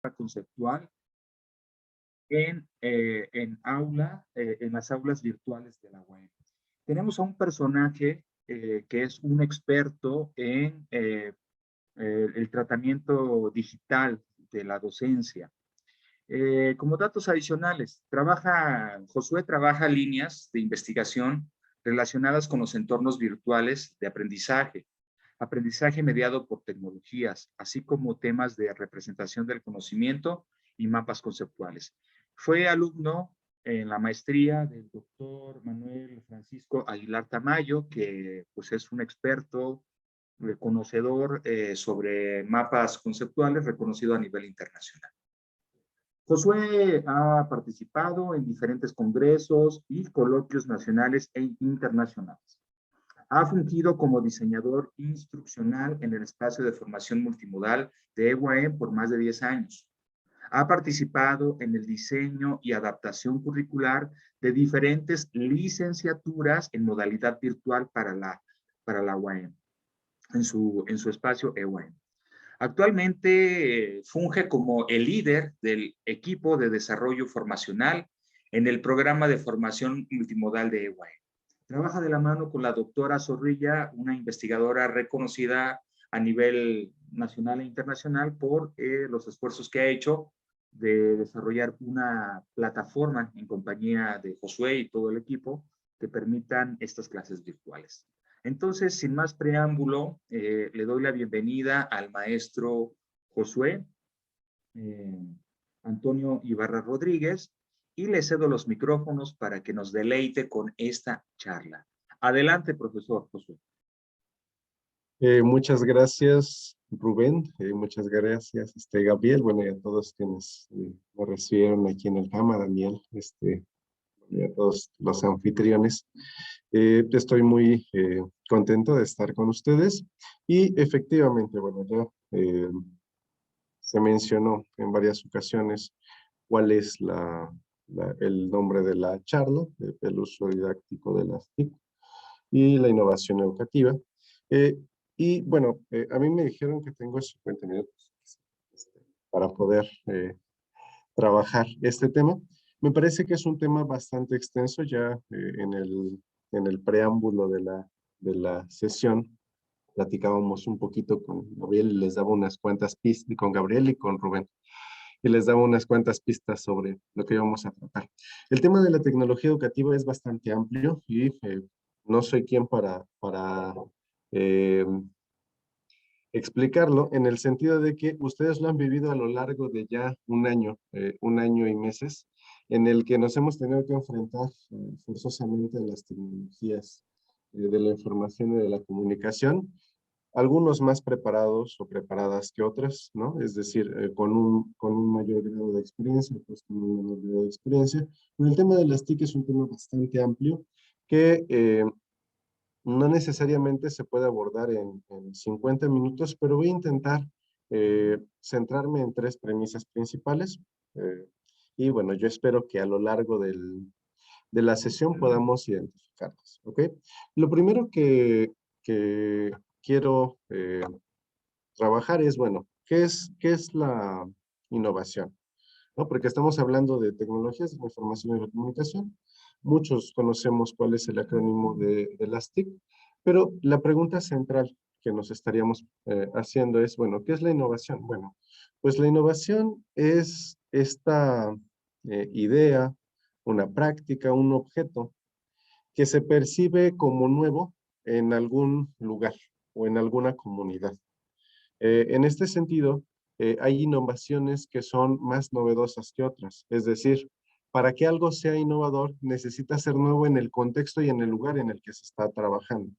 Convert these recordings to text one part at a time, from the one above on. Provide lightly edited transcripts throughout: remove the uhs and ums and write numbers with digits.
conceptual en las aulas virtuales de la UAM. Tenemos a un personaje que es un experto en el tratamiento digital de la docencia. Como datos adicionales, Josué trabaja líneas de investigación relacionadas con los entornos virtuales de aprendizaje, aprendizaje mediado por tecnologías, así como temas de representación del conocimiento y mapas conceptuales. Fue alumno en la maestría del doctor Manuel Francisco Aguilar Tamayo, que pues es un experto, conocedor sobre mapas conceptuales, reconocido a nivel internacional. Josué ha participado en diferentes congresos y coloquios nacionales e internacionales. Ha fungido como diseñador instruccional en el espacio de formación multimodal de EWAEM por más de 10 años. Ha participado en el diseño y adaptación curricular de diferentes licenciaturas en modalidad virtual para la UAM, en su espacio EWAEM. Actualmente funge como el líder del equipo de desarrollo formacional en el programa de formación multimodal de EWAEM. Trabaja de la mano con la doctora Zorrilla, una investigadora reconocida a nivel nacional e internacional por los esfuerzos que ha hecho de desarrollar una plataforma en compañía de Josué y todo el equipo que permitan estas clases virtuales. Entonces, sin más preámbulo, le doy la bienvenida al maestro Josué Antonio Ibarra Rodríguez y le cedo los micrófonos para que nos deleite con esta charla. Adelante, profesor Josué. Muchas gracias, Rubén. Muchas gracias, Gabriel. Bueno, y a todos quienes me recibieron aquí en el CAMA, Daniel, y a todos los anfitriones. Estoy muy contento de estar con ustedes y efectivamente, bueno, ya se mencionó en varias ocasiones cuál es el nombre de la charla, el uso didáctico de las TIC y la innovación educativa. Y bueno, a mí me dijeron que tengo 50 minutos para poder trabajar este tema. Me parece que es un tema bastante extenso ya en el preámbulo de la sesión. Platicábamos un poquito con Gabriel y les daba unas cuantas pistas, con Gabriel y con Rubén, y les daba unas cuantas pistas sobre lo que íbamos a tratar. El tema de la tecnología educativa es bastante amplio y no soy quien para eh, explicarlo en el sentido de que ustedes lo han vivido a lo largo de ya un año y meses, en el que nos hemos tenido que enfrentar forzosamente a las tecnologías de la información y de la comunicación, algunos más preparados o preparadas que otras, ¿no? Es decir, con un mayor grado de experiencia, pues con un menor grado de experiencia. Pero el tema de las TIC es un tema bastante amplio que no necesariamente se puede abordar en 50 minutos, pero voy a intentar centrarme en tres premisas principales. Y bueno, yo espero que a lo largo de la sesión podamos identificarlas, ¿ok? Lo primero que quiero trabajar es, bueno, qué es la innovación? ¿No? Porque estamos hablando de tecnologías de la información y la comunicación. Muchos conocemos cuál es el acrónimo de las TIC, pero la pregunta central que nos estaríamos haciendo es, bueno, ¿qué es la innovación? Bueno, pues la innovación es esta idea, una práctica, un objeto que se percibe como nuevo en algún lugar o en alguna comunidad. En este sentido, hay innovaciones que son más novedosas que otras. Es decir, para que algo sea innovador, necesita ser nuevo en el contexto y en el lugar en el que se está trabajando.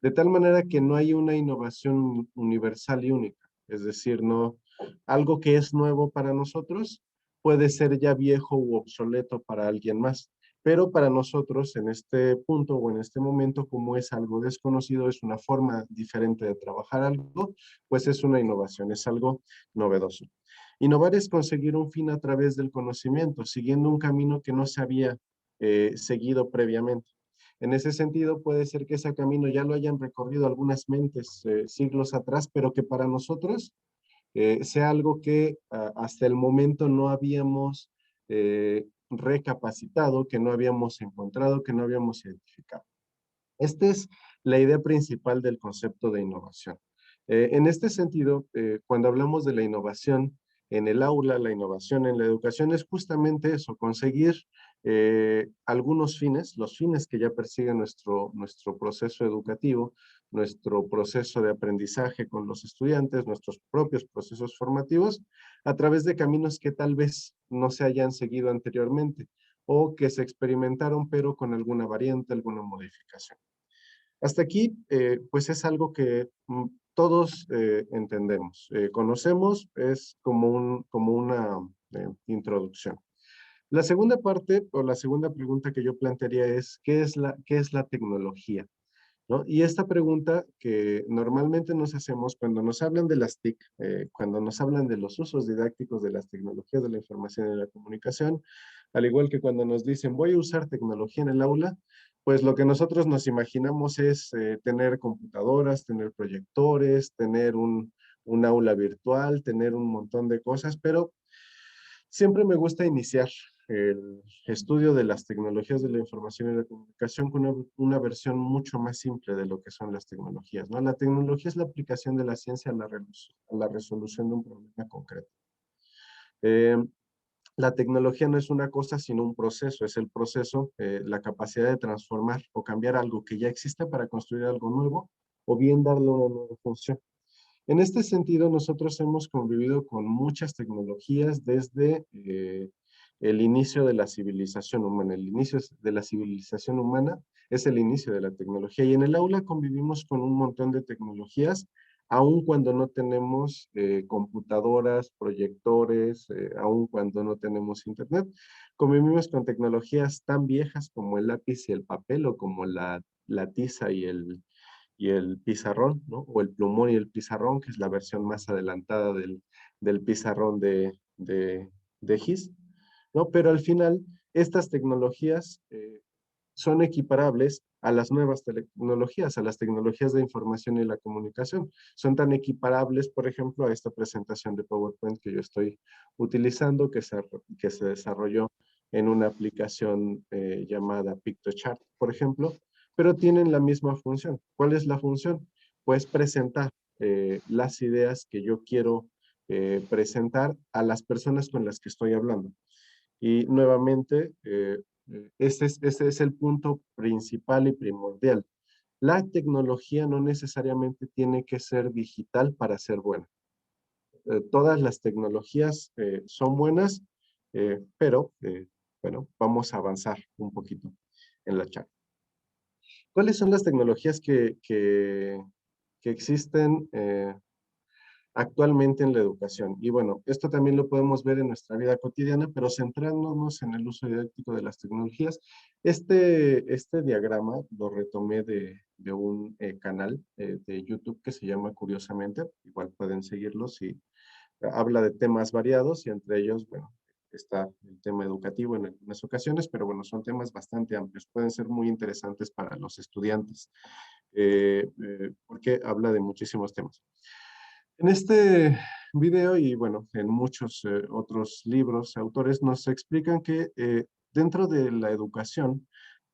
De tal manera que no hay una innovación universal y única. Es decir, no, algo que es nuevo para nosotros puede ser ya viejo u obsoleto para alguien más. Pero para nosotros en este punto o en este momento, como es algo desconocido, es una forma diferente de trabajar algo, pues es una innovación, es algo novedoso. Innovar es conseguir un fin a través del conocimiento, siguiendo un camino que no se había seguido previamente. En ese sentido, puede ser que ese camino ya lo hayan recorrido algunas mentes siglos atrás, pero que para nosotros sea algo que hasta el momento no habíamos recapacitado, que no habíamos encontrado, que no habíamos identificado. Esta es la idea principal del concepto de innovación. En este sentido, cuando hablamos de la innovación en el aula, la innovación en la educación es justamente eso, conseguir algunos fines, los fines que ya persigue nuestro proceso educativo, nuestro proceso de aprendizaje con los estudiantes, nuestros propios procesos formativos, a través de caminos que tal vez no se hayan seguido anteriormente o que se experimentaron pero con alguna variante, alguna modificación. Hasta aquí, pues es algo que todos entendemos, conocemos, es como una introducción. La segunda parte o la segunda pregunta que yo plantearía es, qué es la tecnología? ¿No? Y esta pregunta que normalmente nos hacemos cuando nos hablan de las TIC, cuando nos hablan de los usos didácticos de las tecnologías de la información y la comunicación, al igual que cuando nos dicen voy a usar tecnología en el aula, pues lo que nosotros nos imaginamos es tener computadoras, tener proyectores, tener un aula virtual, tener un montón de cosas, pero siempre me gusta iniciar el estudio de las tecnologías de la información y la comunicación con una versión mucho más simple de lo que son las tecnologías, ¿no? La tecnología es la aplicación de la ciencia a la resolución de un problema concreto. Eh, la tecnología no es una cosa, sino un proceso. Es el proceso, la capacidad de transformar o cambiar algo que ya existe para construir algo nuevo o bien darle una nueva función. En este sentido, nosotros hemos convivido con muchas tecnologías desde el inicio de la civilización humana. El inicio de la civilización humana es el inicio de la tecnología. Y en el aula convivimos con un montón de tecnologías, aun cuando no tenemos computadoras, proyectores, aun cuando no tenemos internet. Convivimos con tecnologías tan viejas como el lápiz y el papel o como la tiza y el pizarrón, ¿no? O el plumón y el pizarrón, que es la versión más adelantada del pizarrón de GIS, ¿no? Pero al final, estas tecnologías son equiparables a las nuevas tecnologías, a las tecnologías de información y la comunicación. Son tan equiparables, por ejemplo, a esta presentación de PowerPoint que yo estoy utilizando, que se desarrolló en una aplicación llamada PictoChart, por ejemplo, pero tienen la misma función. ¿Cuál es la función? Pues presentar las ideas que yo quiero presentar a las personas con las que estoy hablando. Y nuevamente, ese es el punto principal y primordial. La tecnología no necesariamente tiene que ser digital para ser buena. Todas las tecnologías son buenas, pero bueno, vamos a avanzar un poquito en la charla. ¿Cuáles son las tecnologías que existen actualmente en la educación? Y bueno, esto también lo podemos ver en nuestra vida cotidiana, pero centrándonos en el uso didáctico de las tecnologías. Este diagrama lo retomé de un canal de YouTube que se llama Curiosamente, igual pueden seguirlo si habla de temas variados y entre ellos, bueno, está el tema educativo en algunas ocasiones, pero bueno, son temas bastante amplios, pueden ser muy interesantes para los estudiantes, porque habla de muchísimos temas. En este video y bueno, en muchos otros libros, autores nos explican que dentro de la educación,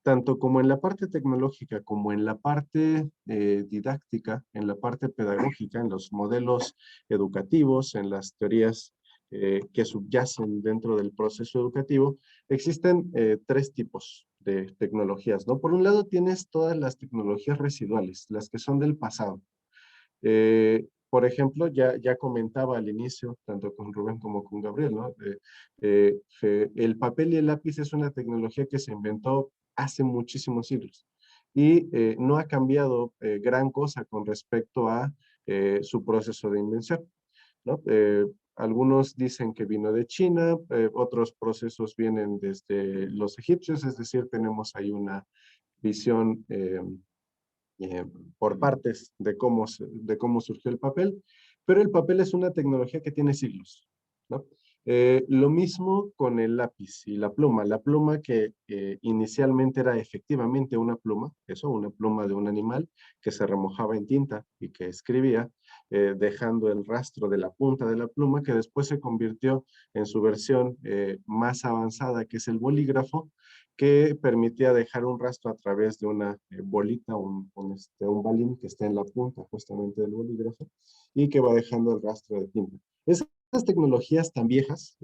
tanto como en la parte tecnológica como en la parte didáctica, en la parte pedagógica, en los modelos educativos, en las teorías que subyacen dentro del proceso educativo, existen tres tipos de tecnologías, ¿no? Por un lado tienes todas las tecnologías residuales, las que son del pasado. Por ejemplo, ya comentaba al inicio, tanto con Rubén como con Gabriel, ¿no? El papel y el lápiz es una tecnología que se inventó hace muchísimos siglos y no ha cambiado gran cosa con respecto a su proceso de invención, ¿no? Algunos dicen que vino de China, otros procesos vienen desde los egipcios, es decir, tenemos ahí una visión eh, por partes de cómo surgió el papel, pero el papel es una tecnología que tiene siglos, ¿no? Lo mismo con el lápiz y la pluma. La pluma que inicialmente era efectivamente una pluma, eso, una pluma de un animal que se remojaba en tinta y que escribía, dejando el rastro de la punta de la pluma, que después se convirtió en su versión más avanzada, que es el bolígrafo, que permitía dejar un rastro a través de una bolita, un balín que está en la punta justamente del bolígrafo y que va dejando el rastro de tinta. Estas tecnologías tan viejas,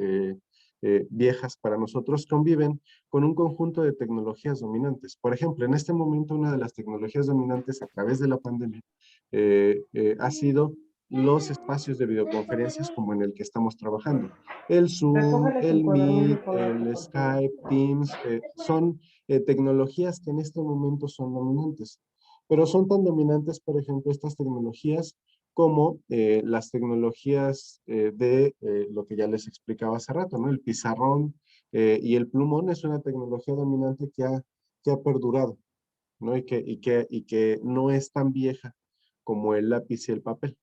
viejas para nosotros, conviven con un conjunto de tecnologías dominantes. Por ejemplo, en este momento una de las tecnologías dominantes a través de la pandemia ha sido los espacios de videoconferencias como en el que estamos trabajando. El Zoom, Recógele sus el cuadernos y Meet, pónganse, el por favor. Skype, Teams, son tecnologías que en este momento son dominantes. Pero son tan dominantes, por ejemplo, estas tecnologías como las tecnologías de lo que ya les explicaba hace rato, ¿no? El pizarrón y el plumón es una tecnología dominante que ha perdurado, ¿no? Y que no es tan vieja como el lápiz y el papel.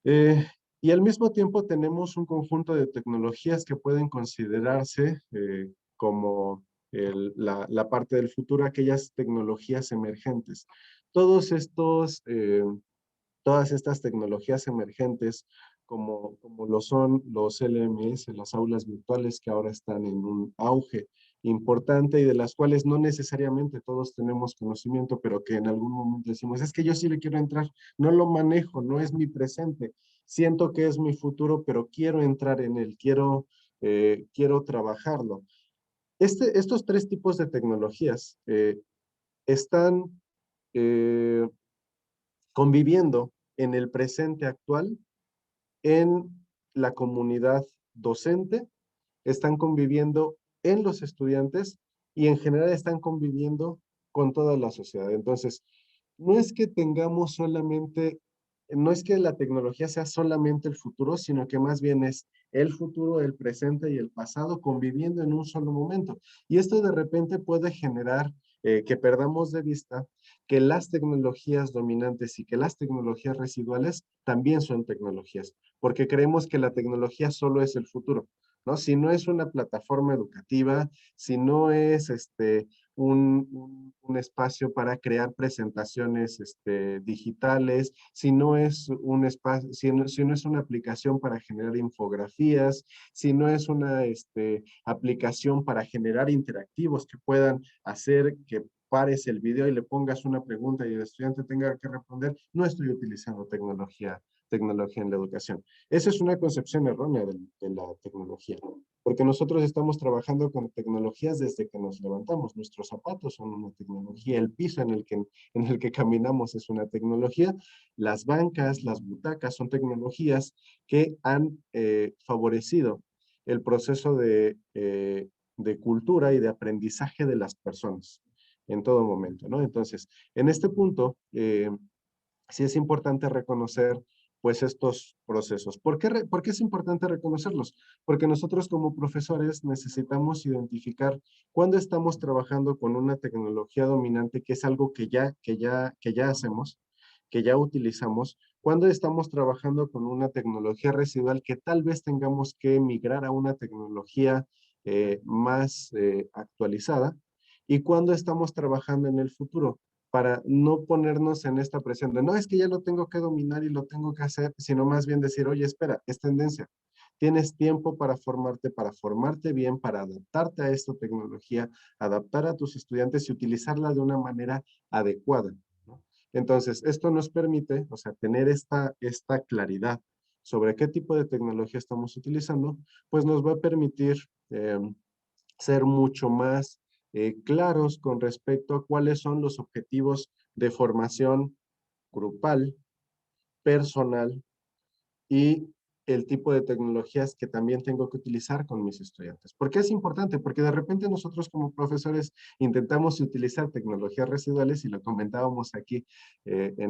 Eh, y al mismo tiempo tenemos un conjunto de tecnologías que pueden considerarse como la parte del futuro, aquellas tecnologías emergentes. Todos estos todas estas tecnologías emergentes, como lo son los LMS, las aulas virtuales que ahora están en un auge importante y de las cuales no necesariamente todos tenemos conocimiento, pero que en algún momento decimos, es que yo sí le quiero entrar, no lo manejo, no es mi presente, siento que es mi futuro, pero quiero entrar en él, quiero trabajarlo. Estos tres tipos de tecnologías están eh, conviviendo en el presente actual en la comunidad docente, están conviviendo en los estudiantes y en general están conviviendo con toda la sociedad. Entonces, no es que tengamos solamente, no es que la tecnología sea solamente el futuro, sino que más bien es el futuro, el presente y el pasado conviviendo en un solo momento. Y esto de repente puede generar que perdamos de vista que las tecnologías dominantes y que las tecnologías residuales también son tecnologías, porque creemos que la tecnología solo es el futuro, ¿no? Si no es una plataforma educativa, si no es un espacio para crear presentaciones digitales, si no es un espacio, si no es una aplicación para generar infografías, si no es una aplicación para generar interactivos que puedan hacer que pares el video y le pongas una pregunta y el estudiante tenga que responder, no estoy utilizando tecnología en la educación. Esa es una concepción errónea de la tecnología, porque nosotros estamos trabajando con tecnologías desde que nos levantamos. Nuestros zapatos son una tecnología, el piso en el que caminamos es una tecnología, las bancas, las butacas son tecnologías que han favorecido el proceso de cultura y de aprendizaje de las personas en todo momento, ¿no? Entonces, en este punto, sí es importante reconocer pues estos procesos. ¿Por qué es importante reconocerlos? Porque nosotros como profesores necesitamos identificar cuándo estamos trabajando con una tecnología dominante, que es algo que ya hacemos, que ya utilizamos, cuándo estamos trabajando con una tecnología residual que tal vez tengamos que migrar a una tecnología más actualizada, y cuándo estamos trabajando en el futuro para no ponernos en esta presión de, no, es que ya lo tengo que dominar y lo tengo que hacer, sino más bien decir, oye, espera, es tendencia. Tienes tiempo para formarte bien, para adaptarte a esta tecnología, adaptar a tus estudiantes y utilizarla de una manera adecuada, ¿no? Entonces, esto nos permite, o sea, tener esta claridad sobre qué tipo de tecnología estamos utilizando, pues nos va a permitir ser mucho más claros con respecto a cuáles son los objetivos de formación grupal, personal y el tipo de tecnologías que también tengo que utilizar con mis estudiantes. ¿Por qué es importante? Porque de repente nosotros como profesores intentamos utilizar tecnologías residuales y lo comentábamos aquí en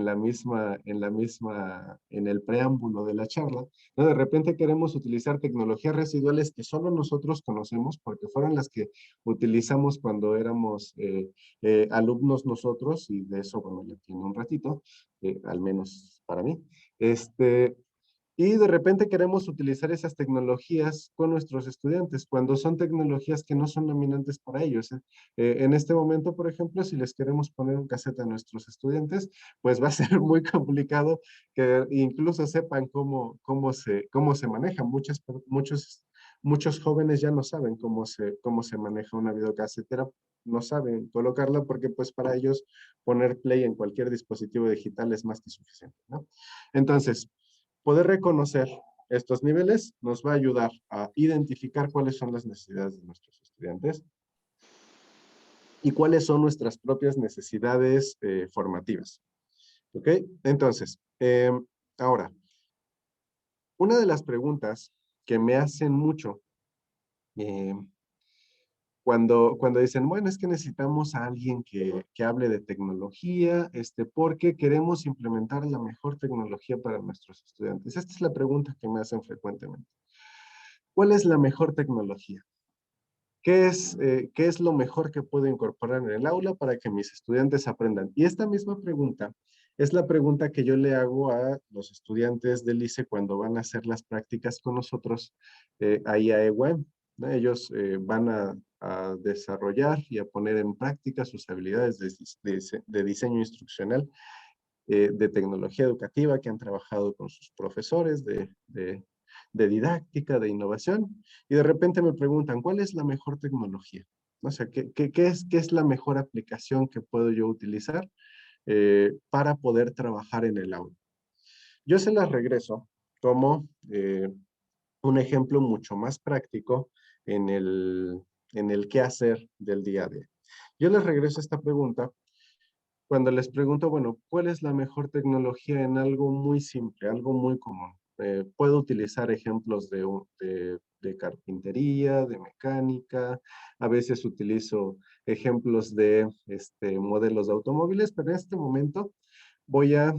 el preámbulo de la charla, ¿no? De repente queremos utilizar tecnologías residuales que solo nosotros conocemos porque fueron las que utilizamos cuando éramos alumnos nosotros, y de eso, bueno, ya tiene un ratito, al menos para mí. Y de repente queremos utilizar esas tecnologías con nuestros estudiantes, cuando son tecnologías que no son dominantes para ellos. En este momento, por ejemplo, si les queremos poner un cassette a nuestros estudiantes, pues va a ser muy complicado que incluso sepan cómo se maneja. Muchos jóvenes ya no saben cómo se maneja una videocasetera, no saben colocarla porque pues para ellos poner play en cualquier dispositivo digital es más que suficiente, ¿no? Entonces, poder reconocer estos niveles nos va a ayudar a identificar cuáles son las necesidades de nuestros estudiantes y cuáles son nuestras propias necesidades formativas. ¿Ok? Entonces, ahora, una de las preguntas que me hacen mucho eh, cuando dicen, bueno, es que necesitamos a alguien que hable de tecnología, porque queremos implementar la mejor tecnología para nuestros estudiantes. Esta es la pregunta que me hacen frecuentemente. ¿Cuál es la mejor tecnología? ¿Qué es lo mejor que puedo incorporar en el aula para que mis estudiantes aprendan? Y esta misma pregunta es la pregunta que yo le hago a los estudiantes del ICE cuando van a hacer las prácticas con nosotros ahí a EWAM, ¿no? Ellos van a desarrollar y a poner en práctica sus habilidades de diseño instruccional, de tecnología educativa que han trabajado con sus profesores de didáctica, de innovación, y de repente me preguntan, ¿cuál es la mejor tecnología? O sea, ¿qué es la mejor aplicación que puedo yo utilizar para poder trabajar en el aula? Yo se las regreso como un ejemplo mucho más práctico en en el qué hacer del día a día. Yo les regreso esta pregunta cuando les pregunto, bueno, ¿cuál es la mejor tecnología en algo muy simple, algo muy común? Puedo utilizar ejemplos de carpintería, de mecánica, a veces utilizo ejemplos de modelos de automóviles, pero en este momento voy a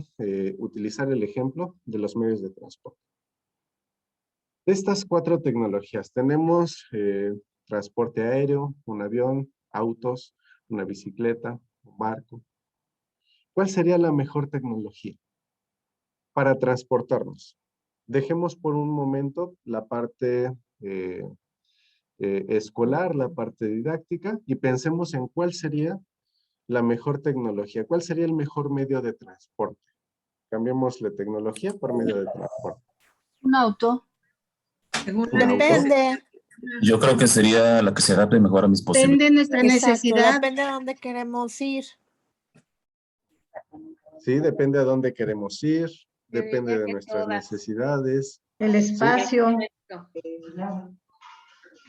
utilizar el ejemplo de los medios de transporte. De estas 4 tecnologías tenemos transporte aéreo, un avión, autos, una bicicleta, un barco. ¿Cuál sería la mejor tecnología para transportarnos? Dejemos por un momento la parte escolar, la parte didáctica, y pensemos en cuál sería la mejor tecnología, cuál sería el mejor medio de transporte. Cambiemos la tecnología por medio de transporte. Un auto. ¿Un auto? Depende. Yo creo que sería la que se adapte mejor a mis Depende posibilidades. de nuestra Exacto, necesidad. depende de dónde queremos ir. Sí, depende a dónde queremos ir, depende de nuestras necesidades. El espacio.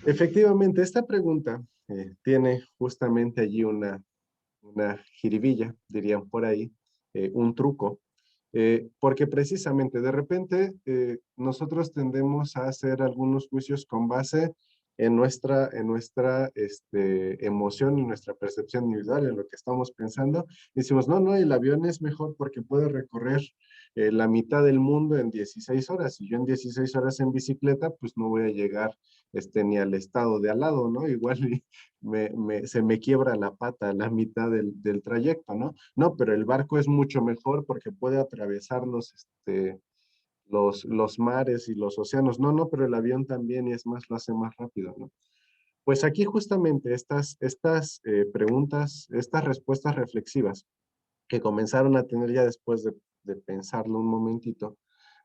Efectivamente, esta pregunta tiene justamente allí una jiribilla, dirían por ahí, un truco, porque precisamente de repente nosotros tendemos a hacer algunos juicios con base en nuestra emoción y nuestra percepción individual, en lo que estamos pensando. Decimos, no, el avión es mejor porque puede recorrer la mitad del mundo en 16 horas. Y yo en 16 horas en bicicleta, pues no voy a llegar ni al estado de al lado, ¿no? Igual se me quiebra la pata a la mitad del trayecto, ¿no? No, pero el barco es mucho mejor porque puede atravesar los mares y los océanos. No, pero el avión también y es más, lo hace más rápido, ¿no? Pues aquí justamente estas preguntas, estas respuestas reflexivas que comenzaron a tener ya después de pensarlo un momentito,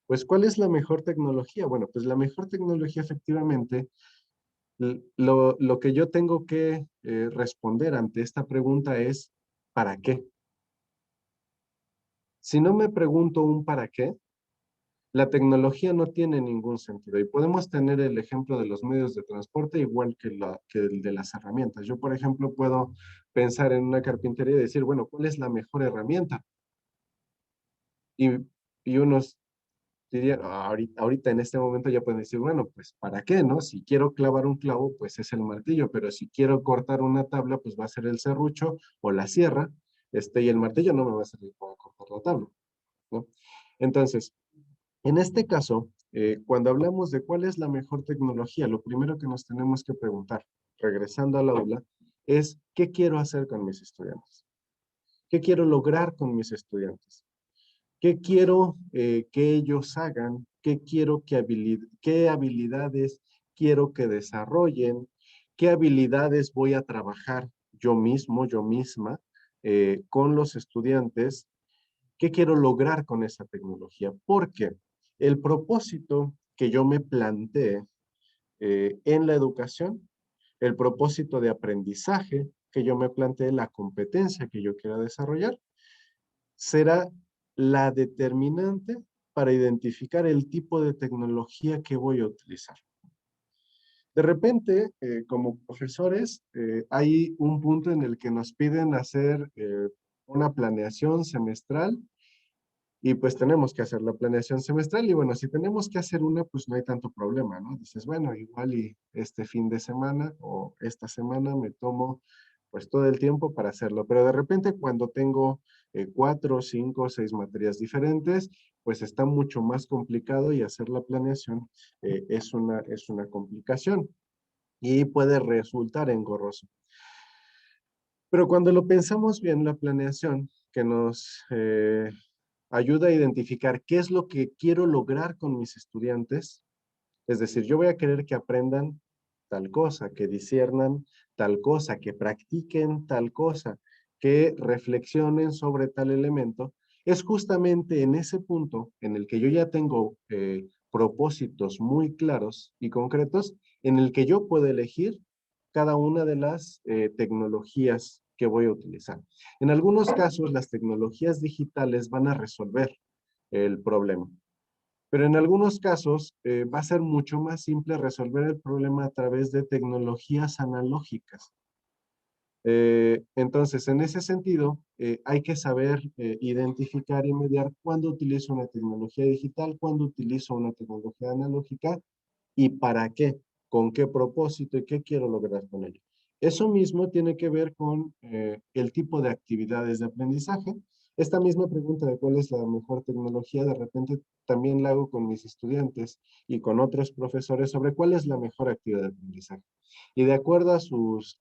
pues ¿cuál es la mejor tecnología? Bueno, pues la mejor tecnología efectivamente, lo que yo tengo que responder ante esta pregunta es ¿para qué? Si no me pregunto un para qué, la tecnología no tiene ningún sentido. Y podemos tener el ejemplo de los medios de transporte igual que el de las herramientas. Yo, por ejemplo, puedo pensar en una carpintería y decir, bueno, ¿cuál es la mejor herramienta? Y unos dirían, ahorita en este momento ya pueden decir, bueno, pues ¿para qué, no? Si quiero clavar un clavo, pues es el martillo, pero si quiero cortar una tabla, pues va a ser el serrucho o la sierra, y el martillo no me va a servir para cortar la tabla, ¿no? Entonces, en este caso, cuando hablamos de cuál es la mejor tecnología, lo primero que nos tenemos que preguntar, regresando al aula, es ¿qué quiero hacer con mis estudiantes? ¿Qué quiero lograr con mis estudiantes? ¿Qué quiero que ellos hagan qué habilidades quiero que desarrollen, qué habilidades voy a trabajar yo mismo, yo misma, con los estudiantes, qué quiero lograr con esa tecnología. Porque el propósito que yo me planteé en la educación, el propósito de aprendizaje que yo me planteé, la competencia que yo quiera desarrollar, será la determinante para identificar el tipo de tecnología que voy a utilizar. De repente, como profesores, hay un punto en el que nos piden hacer una planeación semestral y pues tenemos que hacer la planeación semestral y bueno, si tenemos que hacer una, pues no hay tanto problema, ¿no? Dices, bueno, igual y este fin de semana o esta semana me tomo pues todo el tiempo para hacerlo, pero de repente cuando tengo 4, 5, 6 materias diferentes, pues está mucho más complicado y hacer la planeación es una complicación y puede resultar engorroso. Pero cuando lo pensamos bien, la planeación que nos ayuda a identificar qué es lo que quiero lograr con mis estudiantes, es decir, yo voy a querer que aprendan tal cosa, que disciernan tal cosa, que practiquen tal cosa, que reflexionen sobre tal elemento, es justamente en ese punto en el que yo ya tengo propósitos muy claros y concretos, en el que yo puedo elegir cada una de las tecnologías que voy a utilizar. En algunos casos, las tecnologías digitales van a resolver el problema. Pero en algunos casos va a ser mucho más simple resolver el problema a través de tecnologías analógicas. Entonces, en ese sentido, hay que saber identificar y mediar cuándo utilizo una tecnología digital, cuándo utilizo una tecnología analógica y para qué, con qué propósito y qué quiero lograr con ello. Eso mismo tiene que ver con el tipo de actividades de aprendizaje. Esta misma pregunta de cuál es la mejor tecnología, de repente también la hago con mis estudiantes y con otros profesores sobre cuál es la mejor actividad de aprendizaje. Y de acuerdo a sus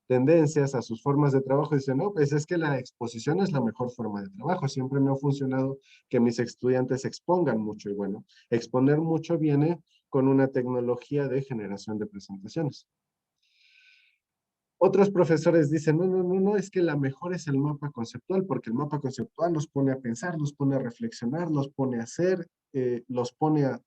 tendencias, a sus formas de trabajo, dicen, no, pues es que la exposición es la mejor forma de trabajo. Siempre me ha funcionado que mis estudiantes expongan mucho y bueno, exponer mucho viene con una tecnología de generación de presentaciones. Otros profesores dicen, no, es que la mejor es el mapa conceptual, porque el mapa conceptual los pone a pensar, los pone a reflexionar, los pone a hacer, los pone a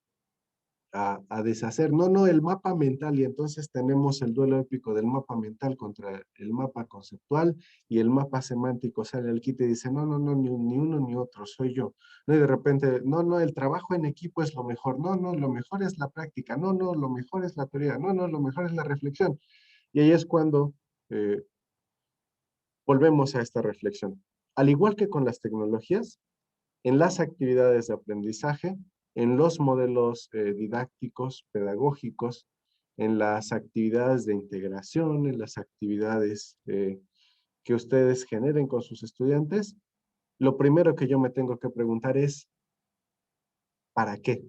deshacer. No, el mapa mental, y entonces tenemos el duelo épico del mapa mental contra el mapa conceptual, y el mapa semántico sale al quite y dice, no, ni uno ni otro, soy yo. ¿No? Y de repente, no, el trabajo en equipo es lo mejor, no, lo mejor es la práctica, no, lo mejor es la teoría, no, lo mejor es la reflexión. Y ahí es cuando volvemos a esta reflexión. Al igual que con las tecnologías, en las actividades de aprendizaje, en los modelos didácticos, pedagógicos, en las actividades de integración, en las actividades que ustedes generen con sus estudiantes, lo primero que yo me tengo que preguntar es, ¿para qué?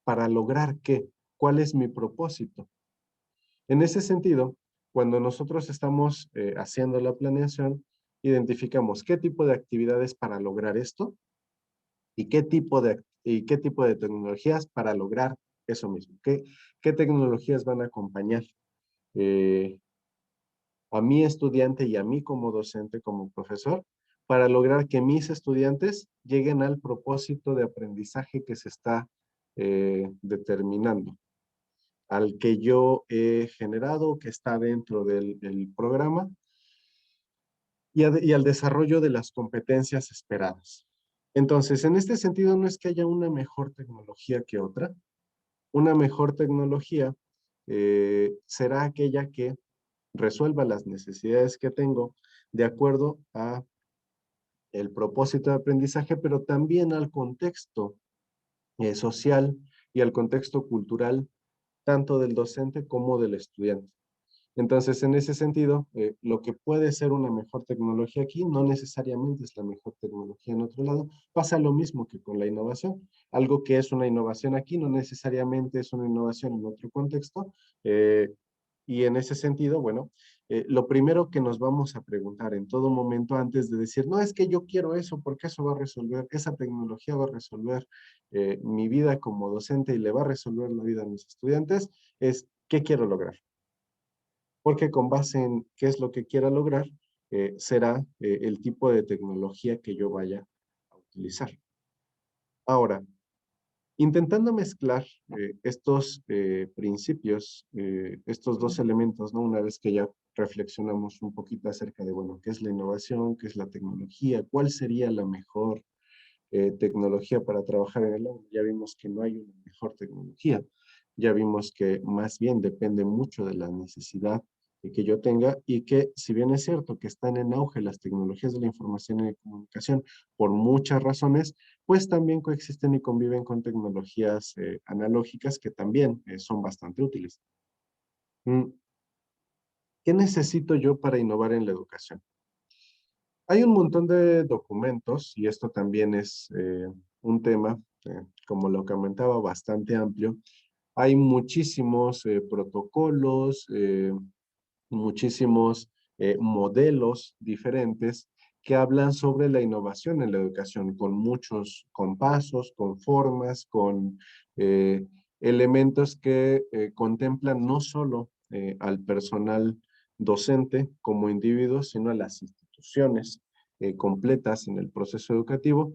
¿Para lograr qué? ¿Cuál es mi propósito? En ese sentido, cuando nosotros estamos haciendo la planeación, identificamos qué tipo de actividades para lograr esto, y qué tipo de tecnologías para lograr eso mismo. ¿Qué tecnologías van a acompañar a mi estudiante y a mí como docente, como profesor, para lograr que mis estudiantes lleguen al propósito de aprendizaje que se está determinando, al que yo he generado, que está dentro del programa, y al desarrollo de las competencias esperadas? Entonces, en este sentido, no es que haya una mejor tecnología que otra. Una mejor tecnología será aquella que resuelva las necesidades que tengo de acuerdo a el propósito de aprendizaje, pero también al contexto social y al contexto cultural, tanto del docente como del estudiante. Entonces, en ese sentido, lo que puede ser una mejor tecnología aquí no necesariamente es la mejor tecnología en otro lado. Pasa lo mismo que con la innovación. Algo que es una innovación aquí no necesariamente es una innovación en otro contexto. Y en ese sentido, bueno, lo primero que nos vamos a preguntar en todo momento antes de decir, no, es que yo quiero eso, porque eso va a resolver, esa tecnología va a resolver mi vida como docente y le va a resolver la vida a mis estudiantes, es ¿qué quiero lograr? Porque con base en qué es lo que quiera lograr, será el tipo de tecnología que yo vaya a utilizar. Ahora, intentando mezclar estos principios, estos dos elementos, ¿no? Una vez que ya reflexionamos un poquito acerca de, bueno, qué es la innovación, qué es la tecnología, cuál sería la mejor tecnología para trabajar en el aula. Ya vimos que no hay una mejor tecnología. Ya vimos que más bien depende mucho de la necesidad que yo tenga y que si bien es cierto que están en auge las tecnologías de la información y de comunicación por muchas razones, pues también coexisten y conviven con tecnologías analógicas que también son bastante útiles. ¿Qué necesito yo para innovar en la educación? Hay un montón de documentos y esto también es un tema, como lo comentaba, bastante amplio. Hay muchísimos protocolos, muchísimos modelos diferentes que hablan sobre la innovación en la educación, con pasos, con formas, con elementos que contemplan no solo al personal docente como individuo, sino a las instituciones completas en el proceso educativo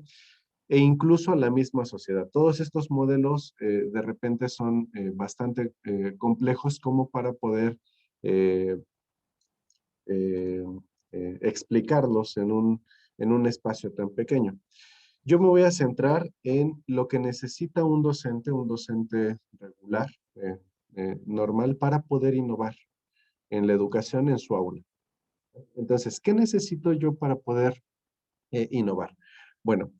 e incluso a la misma sociedad. Todos estos modelos de repente son bastante complejos como para poder eh, eh, explicarlos en un espacio tan pequeño. Yo me voy a centrar en lo que necesita un docente regular, normal, para poder innovar en la educación en su aula. Entonces, ¿qué necesito yo para poder innovar? Bueno,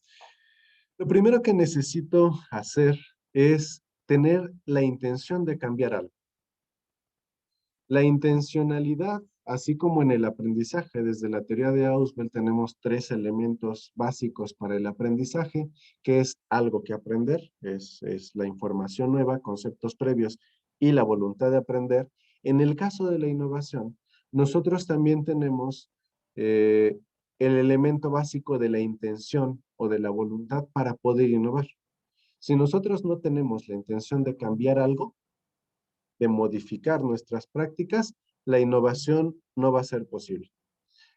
lo primero que necesito hacer es tener la intención de cambiar algo. La intencionalidad, así como en el aprendizaje, desde la teoría de Ausubel tenemos 3 elementos básicos para el aprendizaje, que es algo que aprender, es la información nueva, conceptos previos y la voluntad de aprender. En el caso de la innovación, nosotros también tenemos el elemento básico de la intención o de la voluntad para poder innovar. Si nosotros no tenemos la intención de cambiar algo, de modificar nuestras prácticas, la innovación no va a ser posible.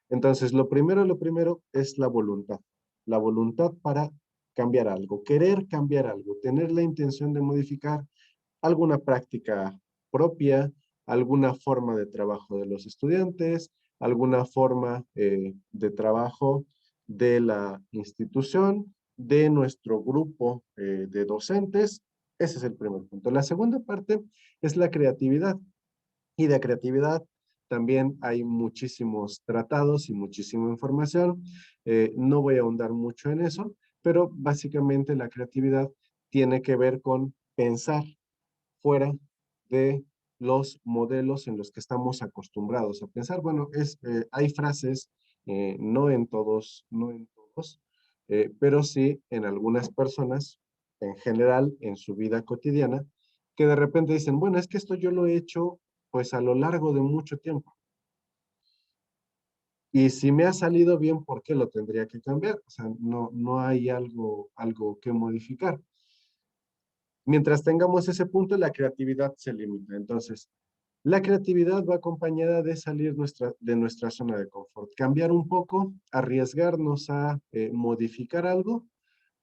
Entonces, lo primero es la voluntad para cambiar algo, querer cambiar algo, tener la intención de modificar alguna práctica propia, alguna forma de trabajo de los estudiantes, alguna forma de trabajo de la institución, de nuestro grupo de docentes. Ese es el primer punto. La segunda parte es la creatividad. Y de creatividad también hay muchísimos tratados y muchísima información. No voy a ahondar mucho en eso, pero básicamente la creatividad tiene que ver con pensar fuera de los modelos en los que estamos acostumbrados a pensar. Bueno, hay frases, no en todos, pero sí en algunas personas, en general, en su vida cotidiana, que de repente dicen, bueno, es que esto yo lo he hecho pues a lo largo de mucho tiempo. Y si me ha salido bien, ¿por qué lo tendría que cambiar? O sea, no hay algo que modificar. Mientras tengamos ese punto, la creatividad se limita. Entonces, la creatividad va acompañada de salir de nuestra zona de confort, cambiar un poco, arriesgarnos a modificar algo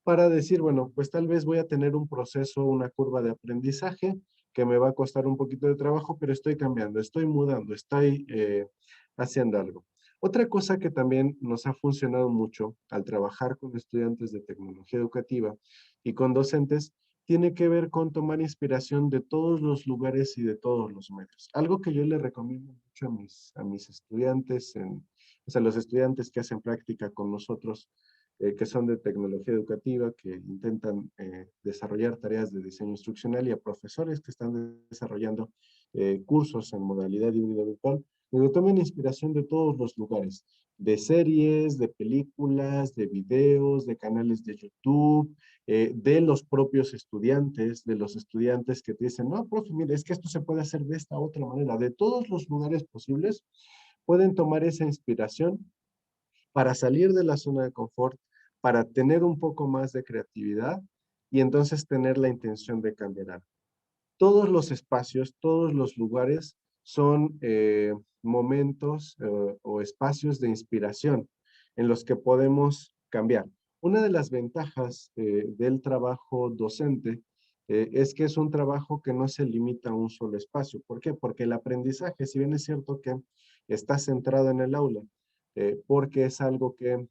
para decir, bueno, pues tal vez voy a tener un proceso, una curva de aprendizaje que me va a costar un poquito de trabajo, pero estoy cambiando, estoy mudando, estoy haciendo algo. Otra cosa que también nos ha funcionado mucho al trabajar con estudiantes de tecnología educativa y con docentes tiene que ver con tomar inspiración de todos los lugares y de todos los medios. Algo que yo le recomiendo mucho a mis estudiantes, o sea, los estudiantes que hacen práctica con nosotros, que son de tecnología educativa, que intentan desarrollar tareas de diseño instruccional y a profesores que están desarrollando cursos en modalidad híbrida virtual, pero tomen inspiración de todos los lugares, de series, de películas, de videos, de canales de YouTube, de los propios estudiantes, de los estudiantes que te dicen, no, profe, mire, es que esto se puede hacer de esta otra manera, de todos los lugares posibles, pueden tomar esa inspiración para salir de la zona de confort, para tener un poco más de creatividad y entonces tener la intención de cambiar algo. Todos los espacios, todos los lugares son momentos o espacios de inspiración en los que podemos cambiar. Una de las ventajas del trabajo docente es que es un trabajo que no se limita a un solo espacio. ¿Por qué? Porque el aprendizaje, si bien es cierto que está centrado en el aula, porque es algo que,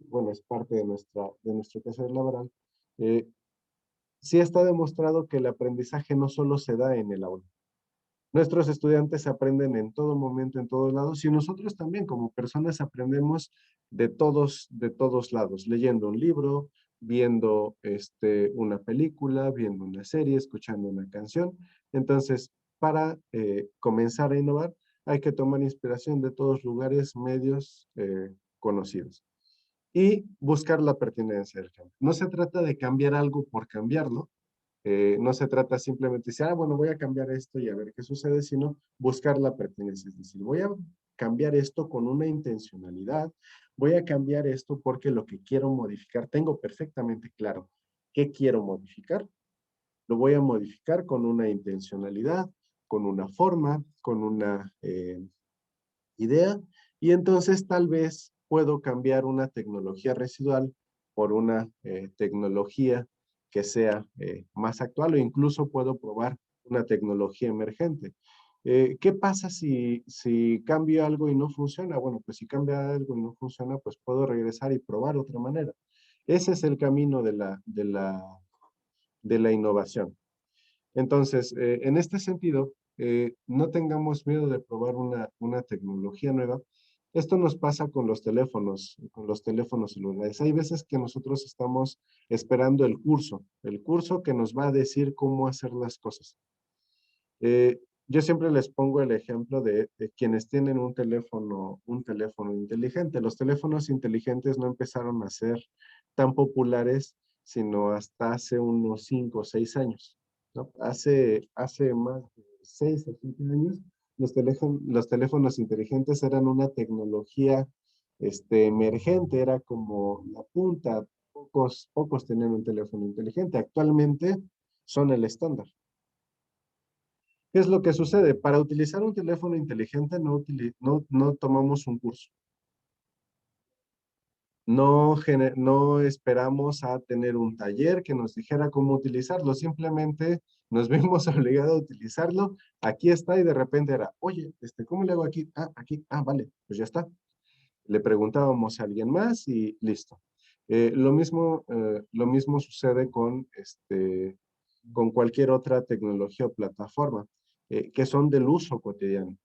bueno, es parte de nuestro quehacer laboral, sí está demostrado que el aprendizaje no solo se da en el aula. Nuestros estudiantes aprenden en todo momento, en todos lados, y nosotros también como personas aprendemos de todos lados, leyendo un libro, viendo una película, viendo una serie, escuchando una canción. Entonces, para comenzar a innovar, hay que tomar inspiración de todos lugares, medios conocidos y buscar la pertinencia del cambio. No se trata de cambiar algo por cambiarlo, no se trata simplemente de decir, bueno, voy a cambiar esto y a ver qué sucede, sino buscar la pertinencia. Es decir, voy a cambiar esto con una intencionalidad, voy a cambiar esto porque lo que quiero modificar, tengo perfectamente claro qué quiero modificar, lo voy a modificar con una intencionalidad, con una forma, con una idea, y entonces tal vez puedo cambiar una tecnología residual por una tecnología que sea más actual o incluso puedo probar una tecnología emergente. ¿Qué pasa si cambio algo y no funciona? Bueno, pues si cambia algo y no funciona, pues puedo regresar y probar otra manera. Ese es el camino de la innovación. Entonces, en este sentido, no tengamos miedo de probar una tecnología nueva. Esto nos pasa con los teléfonos celulares. Hay veces que nosotros estamos esperando el curso que nos va a decir cómo hacer las cosas. Yo siempre les pongo el ejemplo de quienes tienen un teléfono inteligente. Los teléfonos inteligentes no empezaron a ser tan populares, sino hasta hace unos 5 o 6 años, ¿no? Hace más de 6 o 7 años, los teléfonos inteligentes eran una tecnología emergente, era como la punta. Pocos tenían un teléfono inteligente. Actualmente son el estándar. ¿Qué es lo que sucede? Para utilizar un teléfono inteligente no tomamos un curso. No esperamos a tener un taller que nos dijera cómo utilizarlo. Simplemente nos vimos obligados a utilizarlo. Aquí está y de repente era, oye, ¿cómo le hago aquí? Aquí. Vale, pues ya está. Le preguntábamos a alguien más y listo. Lo mismo sucede con cualquier otra tecnología o plataforma que son del uso cotidiano.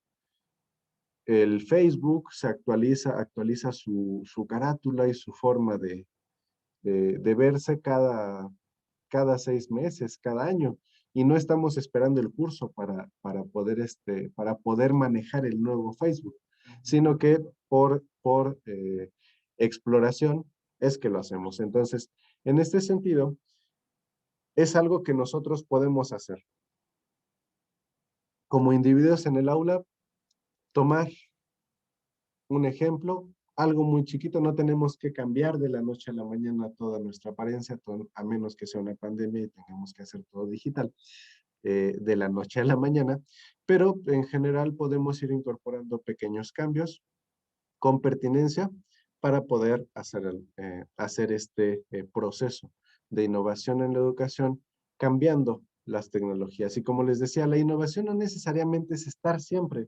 El Facebook se actualiza su carátula y su forma de verse cada 6 meses, cada año, y no estamos esperando el curso para poder manejar el nuevo Facebook, sino que por exploración es que lo hacemos. Entonces, en este sentido, es algo que nosotros podemos hacer. Como individuos en el aula, tomar un ejemplo, algo muy chiquito, no tenemos que cambiar de la noche a la mañana toda nuestra apariencia, a menos que sea una pandemia y tengamos que hacer todo digital de la noche a la mañana, pero en general podemos ir incorporando pequeños cambios con pertinencia para poder hacer este proceso de innovación en la educación, cambiando las tecnologías. Y como les decía, la innovación no necesariamente es estar siempre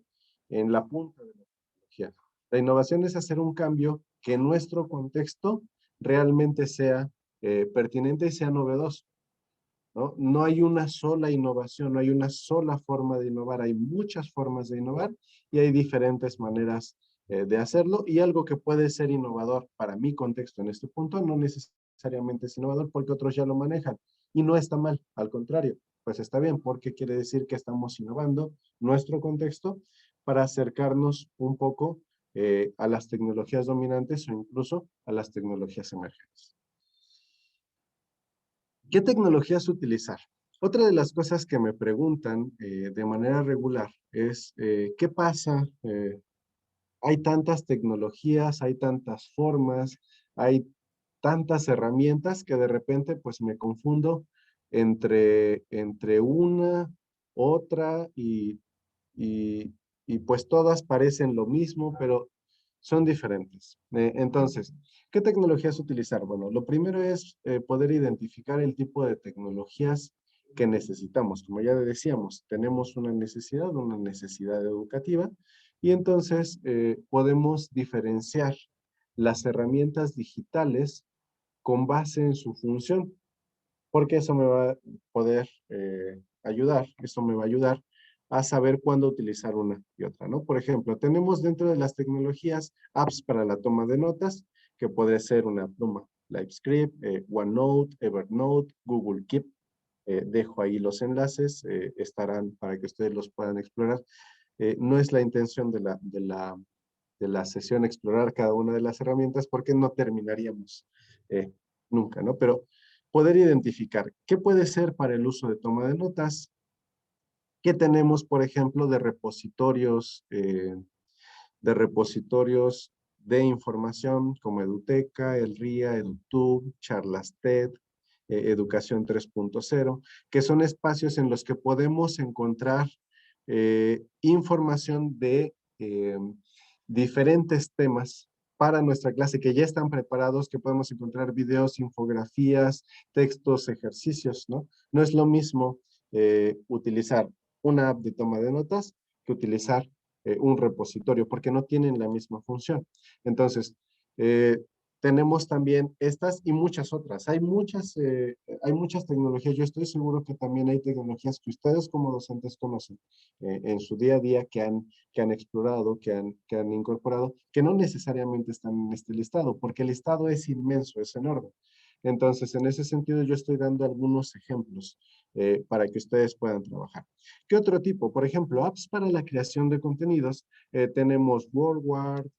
en la punta de la tecnología. La innovación es hacer un cambio que en nuestro contexto realmente sea pertinente y sea novedoso, ¿no? No hay una sola innovación, no hay una sola forma de innovar, hay muchas formas de innovar y hay diferentes maneras de hacerlo, y algo que puede ser innovador para mi contexto en este punto no necesariamente es innovador porque otros ya lo manejan y no está mal, al contrario, pues está bien porque quiere decir que estamos innovando nuestro contexto para acercarnos un poco a las tecnologías dominantes o incluso a las tecnologías emergentes. ¿Qué tecnologías utilizar? Otra de las cosas que me preguntan de manera regular es ¿qué pasa hay tantas tecnologías, hay tantas formas, hay tantas herramientas que de repente pues me confundo entre una, otra y, y pues todas parecen lo mismo, pero son diferentes. Entonces, ¿qué tecnologías utilizar? Bueno, lo primero es poder identificar el tipo de tecnologías que necesitamos. Como ya decíamos, tenemos una necesidad educativa, y entonces podemos diferenciar las herramientas digitales con base en su función, porque eso me va a poder ayudar, eso me va a ayudar a saber cuándo utilizar una y otra, ¿no? Por ejemplo, tenemos dentro de las tecnologías apps para la toma de notas, que puede ser una pluma, LiveScript, OneNote, Evernote, Google Keep. Dejo ahí los enlaces, estarán para que ustedes los puedan explorar. No es la intención de la sesión explorar cada una de las herramientas porque no terminaríamos eh, nunca, ¿no? Pero poder identificar qué puede ser para el uso de toma de notas, qué tenemos, por ejemplo, de repositorios de información como Eduteca, El RIA, EduTube, Charlas TED, Educación 3.0, que son espacios en los que podemos encontrar información de diferentes temas para nuestra clase que ya están preparados, que podemos encontrar videos, infografías, textos, ejercicios, ¿no? No es lo mismo utilizar una app de toma de notas que utilizar un repositorio, porque no tienen la misma función. Entonces, tenemos también estas y muchas otras. Hay muchas tecnologías. Yo estoy seguro que también hay tecnologías que ustedes como docentes conocen en su día a día que han explorado, que han incorporado, que no necesariamente están en este listado, porque el listado es inmenso, es enorme. Entonces, en ese sentido, yo estoy dando algunos ejemplos para que ustedes puedan trabajar. ¿Qué otro tipo? Por ejemplo, apps para la creación de contenidos. Tenemos WordWard,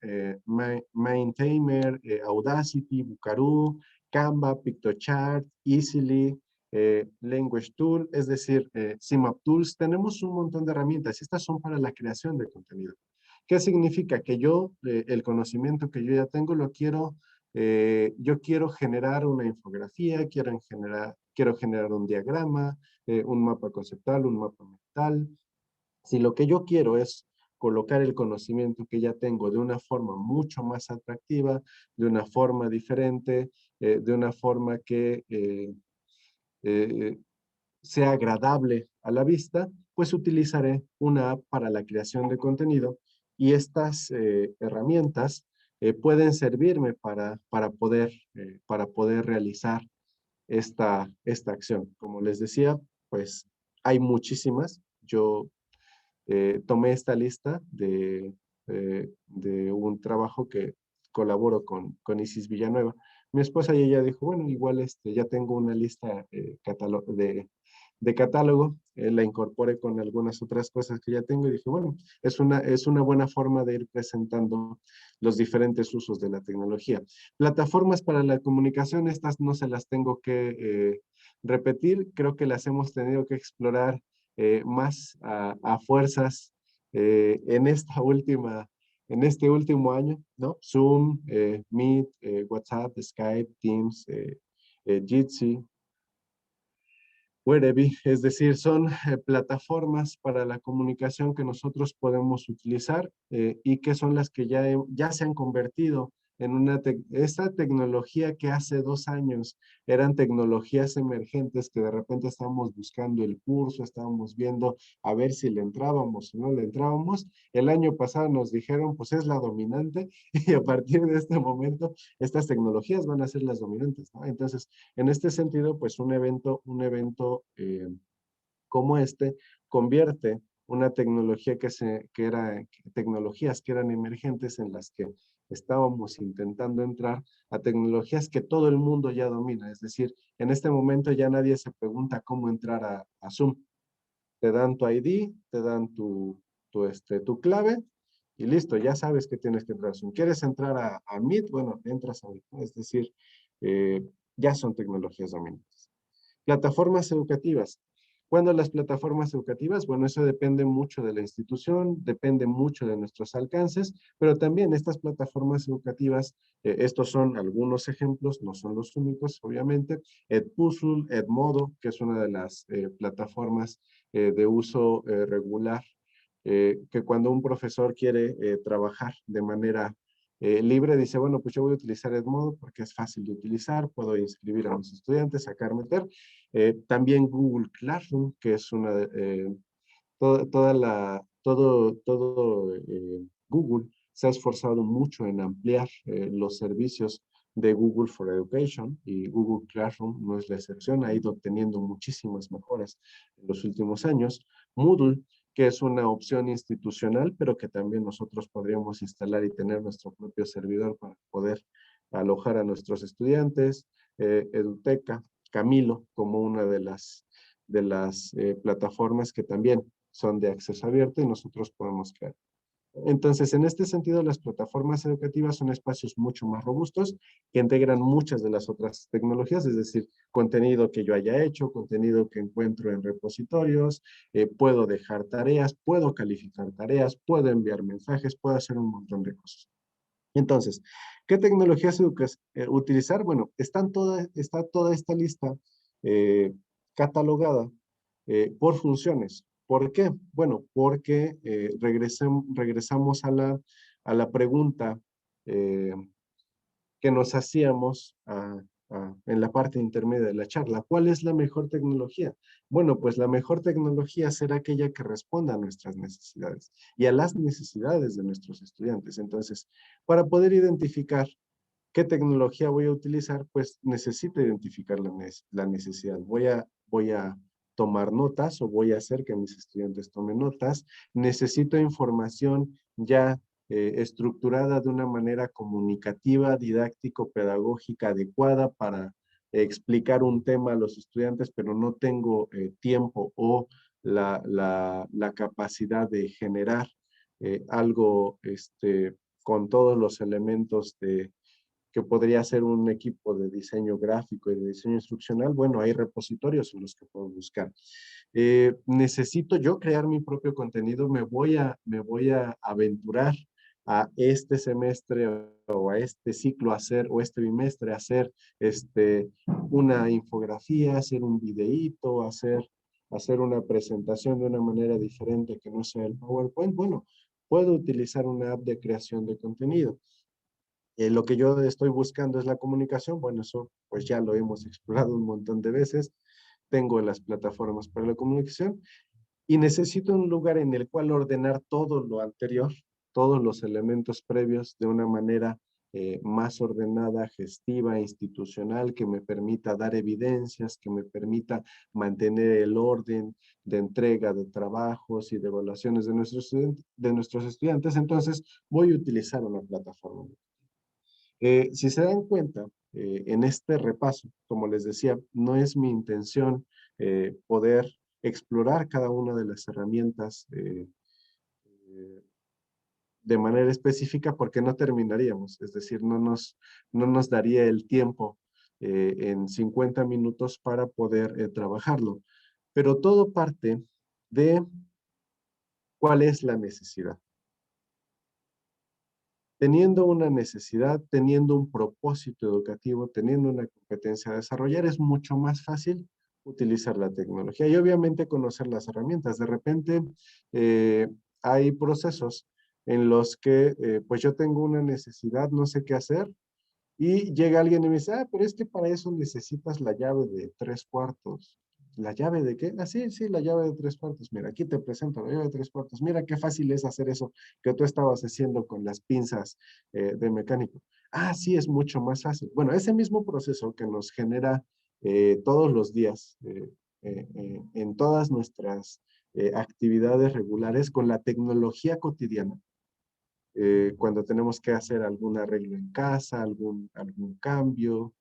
Maintainer, Audacity, Bucaroo, Canva, Pictochart, Easily, Language Tool, es decir, CMAP Tools. Tenemos un montón de herramientas. Estas son para la creación de contenido. ¿Qué significa? Que yo, el conocimiento que yo ya tengo, yo quiero generar una infografía, quiero generar un diagrama, un mapa conceptual, un mapa mental. Si lo que yo quiero es colocar el conocimiento que ya tengo de una forma mucho más atractiva, de una forma diferente, de una forma que eh, sea agradable a la vista, pues utilizaré una app para la creación de contenido, y estas herramientas pueden servirme para poder realizar esta acción. Como les decía, pues hay muchísimas. Yo tomé esta lista de un trabajo que colaboro con Isis Villanueva. Mi esposa y ella dijo, bueno, igual ya tengo una lista de catálogo, la incorporé con algunas otras cosas que ya tengo y dije, bueno, es una buena forma de ir presentando los diferentes usos de la tecnología. Plataformas para la comunicación, estas no se las tengo que repetir, creo que las hemos tenido que explorar más a fuerzas en este último año, ¿no? Zoom, Meet, WhatsApp, Skype, Teams, Jitsi, Wherever, es decir, son plataformas para la comunicación que nosotros podemos utilizar y que son las que ya se han convertido en esta tecnología que hace 2 años eran tecnologías emergentes que de repente estábamos buscando el curso, estábamos viendo a ver si le entrábamos o no le entrábamos. El año pasado nos dijeron, pues es la dominante y a partir de este momento estas tecnologías van a ser las dominantes, ¿no? Entonces, en este sentido, pues un evento como este convierte una tecnología tecnologías que eran emergentes en las que estábamos intentando entrar a tecnologías que todo el mundo ya domina. Es decir, en este momento ya nadie se pregunta cómo entrar a Zoom. Te dan tu ID, te dan tu clave y listo, ya sabes que tienes que entrar a Zoom. ¿Quieres entrar a Meet? Bueno, entras a Meet. Es decir, ya son tecnologías dominantes. Plataformas educativas. Cuando las plataformas educativas, bueno, eso depende mucho de la institución, depende mucho de nuestros alcances, pero también estas plataformas educativas, estos son algunos ejemplos, no son los únicos, obviamente. Edpuzzle, Edmodo, que es una de las plataformas de uso regular, que cuando un profesor quiere trabajar de manera libre, dice, bueno, pues yo voy a utilizar Edmodo porque es fácil de utilizar, puedo inscribir a mis estudiantes, sacar, meter. También Google Classroom, que es una, Google se ha esforzado mucho en ampliar los servicios de Google for Education y Google Classroom no es la excepción, ha ido teniendo muchísimas mejoras en los últimos años. Moodle, que es una opción institucional, pero que también nosotros podríamos instalar y tener nuestro propio servidor para poder alojar a nuestros estudiantes. Eduteca, Camilo, como una de las plataformas que también son de acceso abierto y nosotros podemos crear. Entonces, en este sentido, las plataformas educativas son espacios mucho más robustos que integran muchas de las otras tecnologías, es decir, contenido que yo haya hecho, contenido que encuentro en repositorios, puedo dejar tareas, puedo calificar tareas, puedo enviar mensajes, puedo hacer un montón de cosas. Entonces, ¿qué tecnologías utilizar? Bueno, está toda esta lista catalogada por funciones. ¿Por qué? Bueno, porque regresamos a la pregunta eh, que nos hacíamos en la parte intermedia de la charla. ¿Cuál es la mejor tecnología? Bueno, pues la mejor tecnología será aquella que responda a nuestras necesidades y a las necesidades de nuestros estudiantes. Entonces, para poder identificar qué tecnología voy a utilizar, pues necesito identificar la necesidad. Voy a tomar notas o voy a hacer que mis estudiantes tomen notas. Necesito información ya estructurada de una manera comunicativa, didáctico, pedagógica adecuada para explicar un tema a los estudiantes, pero no tengo tiempo o la capacidad de generar algo con todos los elementos que podría ser un equipo de diseño gráfico y de diseño instruccional. Bueno, hay repositorios en los que puedo buscar. Necesito yo crear mi propio contenido, me voy a aventurar a este semestre o a este ciclo hacer, o este bimestre hacer una infografía, hacer un videíto, hacer una presentación de una manera diferente que no sea el PowerPoint. Bueno, puedo utilizar una app de creación de contenido. Lo que yo estoy buscando es la comunicación. Bueno, eso pues ya lo hemos explorado un montón de veces. Tengo las plataformas para la comunicación y necesito un lugar en el cual ordenar todo lo anterior, todos los elementos previos de una manera más ordenada, gestiva, institucional, que me permita dar evidencias, que me permita mantener el orden de entrega de trabajos y de evaluaciones de nuestros estudiantes. Entonces, voy a utilizar una plataforma. Si se dan cuenta, en este repaso, como les decía, no es mi intención poder explorar cada una de las herramientas de manera específica porque no terminaríamos, es decir, no nos daría el tiempo en 50 minutos para poder trabajarlo. Pero todo parte de cuál es la necesidad. Teniendo una necesidad, teniendo un propósito educativo, teniendo una competencia a desarrollar, es mucho más fácil utilizar la tecnología y obviamente conocer las herramientas. De repente hay procesos en los que pues yo tengo una necesidad, no sé qué hacer, y llega alguien y me dice, pero es que para eso necesitas la llave de 3/4. ¿La llave de qué? Sí, la llave de 3/4. Mira, aquí te presento la llave de 3/4. Mira qué fácil es hacer eso que tú estabas haciendo con las pinzas de mecánico. Sí, es mucho más fácil. Bueno, ese mismo proceso que nos genera todos los días en todas nuestras actividades regulares con la tecnología cotidiana, cuando tenemos que hacer algún arreglo en casa, algún cambio,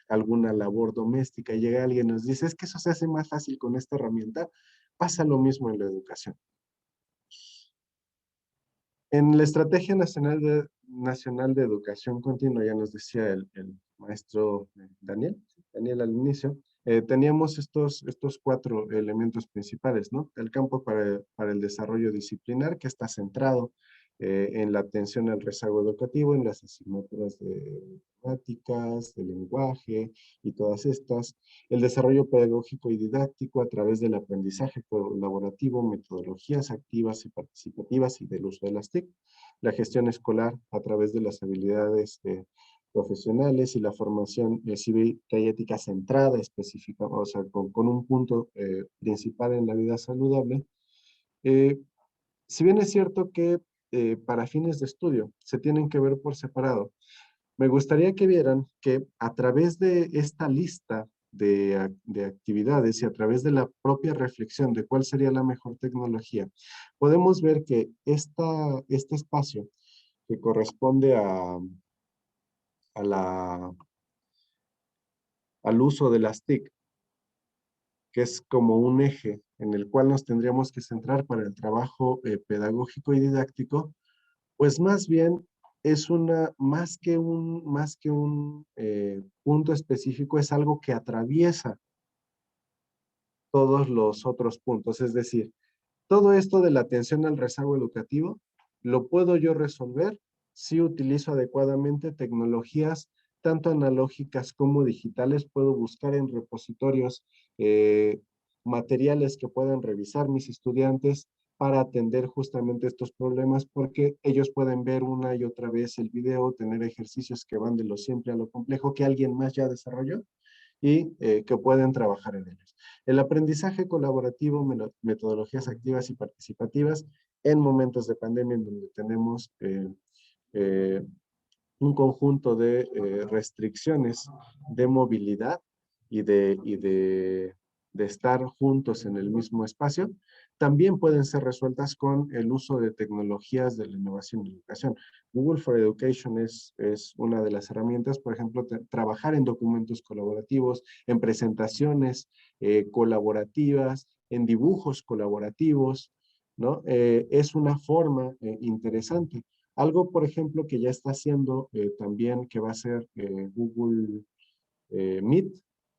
alguna labor doméstica, y llega alguien y nos dice, es que eso se hace más fácil con esta herramienta, pasa lo mismo en la educación. En la Estrategia Nacional de Educación Continua, ya nos decía el maestro Daniel al inicio, teníamos estos 4 elementos principales, ¿no? El campo para el desarrollo disciplinar, que está centrado en la atención al rezago educativo, en las asignaturas de matemáticas, de lenguaje y todas estas. El desarrollo pedagógico y didáctico a través del aprendizaje colaborativo, metodologías activas y participativas y del uso de las TIC. La gestión escolar a través de las habilidades profesionales y la formación cívica y ética centrada específica, o sea, con un punto principal en la vida saludable. Eh, si bien es cierto que para fines de estudio se tienen que ver por separado, me gustaría que vieran que a través de esta lista de actividades y a través de la propia reflexión de cuál sería la mejor tecnología, podemos ver que este espacio que corresponde a al uso de las TIC, que es como un eje en el cual nos tendríamos que centrar para el trabajo pedagógico y didáctico, pues más bien es más que un punto específico, es algo que atraviesa todos los otros puntos. Es decir, todo esto de la atención al rezago educativo lo puedo yo resolver si utilizo adecuadamente tecnologías tanto analógicas como digitales. Puedo buscar en repositorios materiales que puedan revisar mis estudiantes para atender justamente estos problemas, porque ellos pueden ver una y otra vez el video, tener ejercicios que van de lo simple a lo complejo que alguien más ya desarrolló y que pueden trabajar en ellos. El aprendizaje colaborativo, metodologías activas y participativas en momentos de pandemia en donde tenemos eh, un conjunto de restricciones de movilidad y de estar juntos en el mismo espacio, también pueden ser resueltas con el uso de tecnologías de la innovación y educación. Google for Education es una de las herramientas, por ejemplo, trabajar en documentos colaborativos, en presentaciones colaborativas, en dibujos colaborativos, ¿no? Es una forma interesante. Algo, por ejemplo, que ya está haciendo también, que va a ser Google Meet,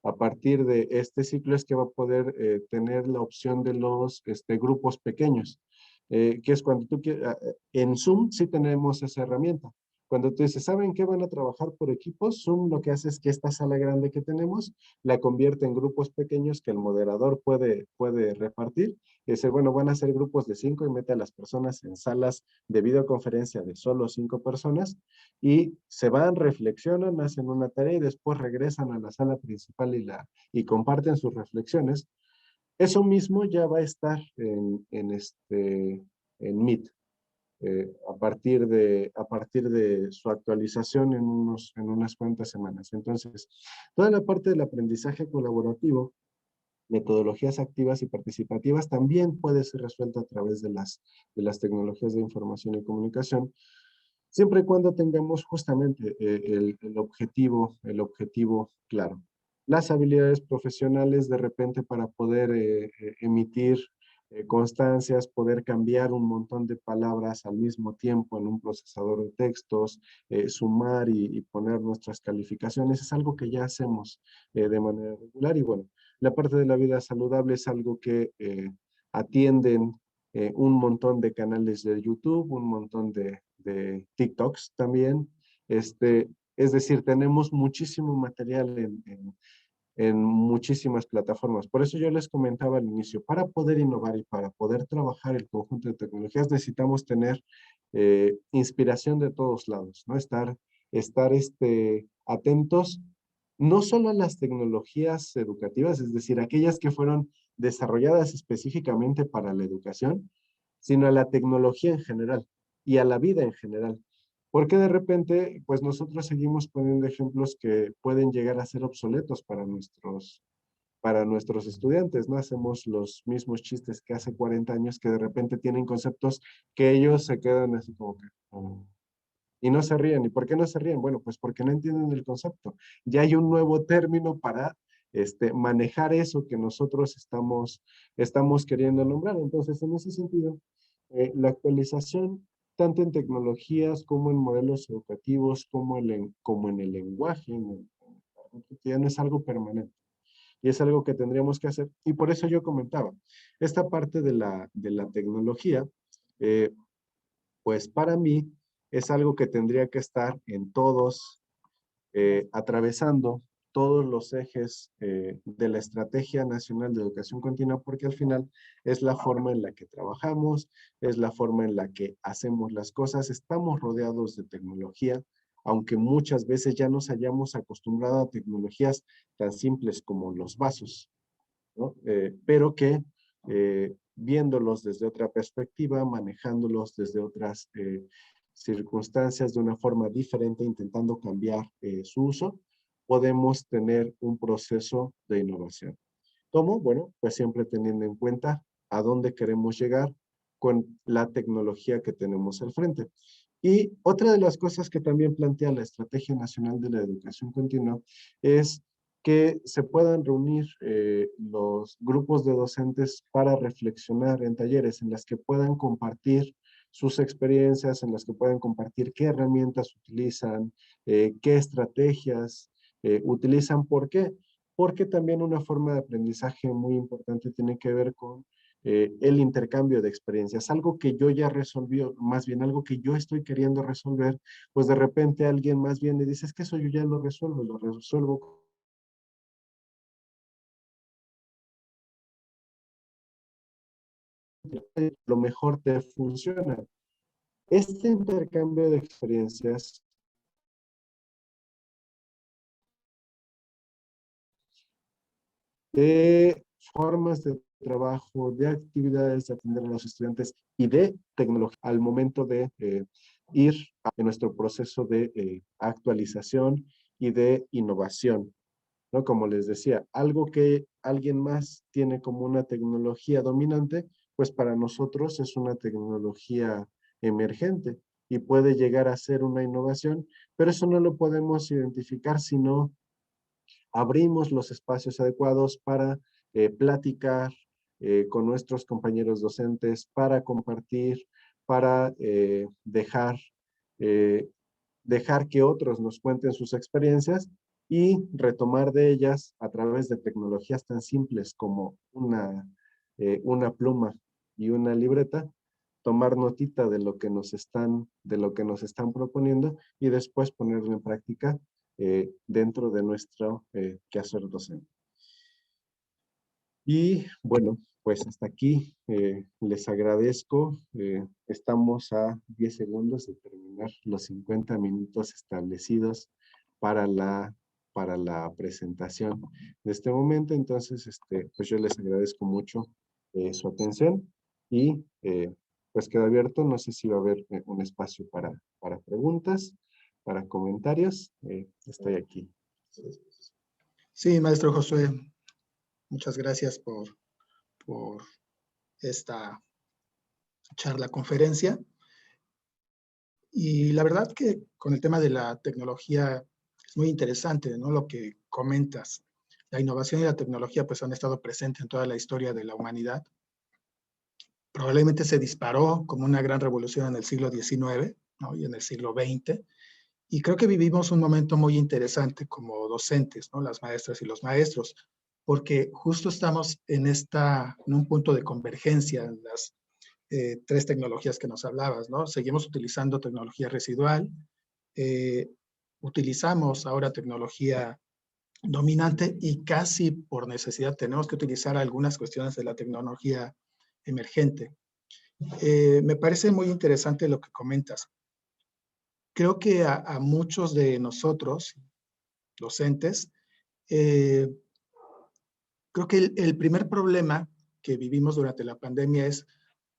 a partir de este ciclo, es que va a poder tener la opción de los grupos pequeños, que es cuando tú quieres, en Zoom sí tenemos esa herramienta. Cuando tú dices, ¿saben qué? Van a trabajar por equipos. Zoom lo que hace es que esta sala grande que tenemos la convierte en grupos pequeños que el moderador puede repartir. Y dice, bueno, van a ser grupos de 5 y mete a las personas en salas de videoconferencia de solo 5 personas y se van, reflexionan, hacen una tarea y después regresan a la sala principal y comparten sus reflexiones. Eso mismo ya va a estar en Meet. A partir de su actualización en unas cuantas semanas. Entonces, toda la parte del aprendizaje colaborativo, metodologías activas y participativas también puede ser resuelta a través de las tecnologías de información y comunicación, siempre y cuando tengamos justamente el objetivo claro. Las habilidades profesionales de repente para poder emitir constancias, poder cambiar un montón de palabras al mismo tiempo en un procesador de textos, sumar y poner nuestras calificaciones, es algo que ya hacemos de manera regular. Y bueno, la parte de la vida saludable es algo que atienden un montón de canales de YouTube, un montón de TikToks también. Es decir, tenemos muchísimo material en muchísimas plataformas. Por eso yo les comentaba al inicio, para poder innovar y para poder trabajar el conjunto de tecnologías necesitamos tener inspiración de todos lados, ¿no? Estar atentos no solo a las tecnologías educativas, es decir, aquellas que fueron desarrolladas específicamente para la educación, sino a la tecnología en general y a la vida en general. Porque de repente, pues nosotros seguimos poniendo ejemplos que pueden llegar a ser obsoletos para nuestros estudiantes, ¿no? Hacemos los mismos chistes que hace 40 años que de repente tienen conceptos que ellos se quedan así como que... y no se ríen. ¿Y por qué no se ríen? Bueno, pues porque no entienden el concepto. Ya hay un nuevo término para manejar eso que nosotros estamos queriendo nombrar. Entonces, en ese sentido, la actualización, tanto en tecnologías como en modelos educativos, como en el lenguaje, en el cotidiano, es algo permanente. y es algo que tendríamos que hacer. Y por eso yo comentaba, esta parte de la tecnología, pues para mí es algo que tendría que estar en todos, atravesando todos los ejes de la Estrategia Nacional de Educación Continua, porque al final es la forma en la que trabajamos, es la forma en la que hacemos las cosas, estamos rodeados de tecnología, aunque muchas veces ya nos hayamos acostumbrado a tecnologías tan simples como los vasos, ¿no? Pero que viéndolos desde otra perspectiva, manejándolos desde otras circunstancias de una forma diferente, intentando cambiar su uso, podemos tener un proceso de innovación. ¿Cómo? Bueno, pues siempre teniendo en cuenta a dónde queremos llegar con la tecnología que tenemos al frente. Y otra de las cosas que también plantea la Estrategia Nacional de la Educación Continua es que se puedan reunir los grupos de docentes para reflexionar en talleres en las que puedan compartir sus experiencias, en las que puedan compartir qué herramientas utilizan, qué estrategias utilizan. ¿Por qué? Porque también una forma de aprendizaje muy importante tiene que ver con el intercambio de experiencias, algo que yo ya resolví, más bien algo que yo estoy queriendo resolver, pues de repente alguien más bien le dice, es que eso yo ya lo resuelvo lo mejor te funciona. Este intercambio de experiencias de formas de trabajo, de actividades de atender a los estudiantes y de tecnología al momento de ir en nuestro proceso de actualización y de innovación, ¿no? Como les decía, algo que alguien más tiene como una tecnología dominante, pues para nosotros es una tecnología emergente y puede llegar a ser una innovación, pero eso no lo podemos identificar si no abrimos los espacios adecuados para platicar con nuestros compañeros docentes, para compartir, para eh, dejar que otros nos cuenten sus experiencias y retomar de ellas a través de tecnologías tan simples como una pluma y una libreta, tomar notita de lo que nos están proponiendo y después ponerlo en práctica dentro de nuestro quehacer docente. Y bueno, pues hasta aquí les agradezco. Estamos a 10 segundos de terminar los 50 minutos establecidos para la presentación de este momento. Entonces, pues yo les agradezco mucho su atención y pues queda abierto. No sé si va a haber un espacio para preguntas, para comentarios. Estoy aquí. Sí, maestro Josué, muchas gracias por esta charla conferencia. Y la verdad que con el tema de la tecnología es muy interesante, ¿no? Lo que comentas. La innovación y la tecnología pues han estado presentes en toda la historia de la humanidad. Probablemente se disparó como una gran revolución en el siglo XIX, ¿no? Y en el siglo XX. Y creo que vivimos un momento muy interesante como docentes, ¿no? Las maestras y los maestros, porque justo estamos en un punto de convergencia en las tres tecnologías que nos hablabas, ¿no? Seguimos utilizando tecnología residual, utilizamos ahora tecnología dominante y casi por necesidad tenemos que utilizar algunas cuestiones de la tecnología emergente. Me parece muy interesante lo que comentas. Creo que a muchos de nosotros, docentes, creo que el primer problema que vivimos durante la pandemia es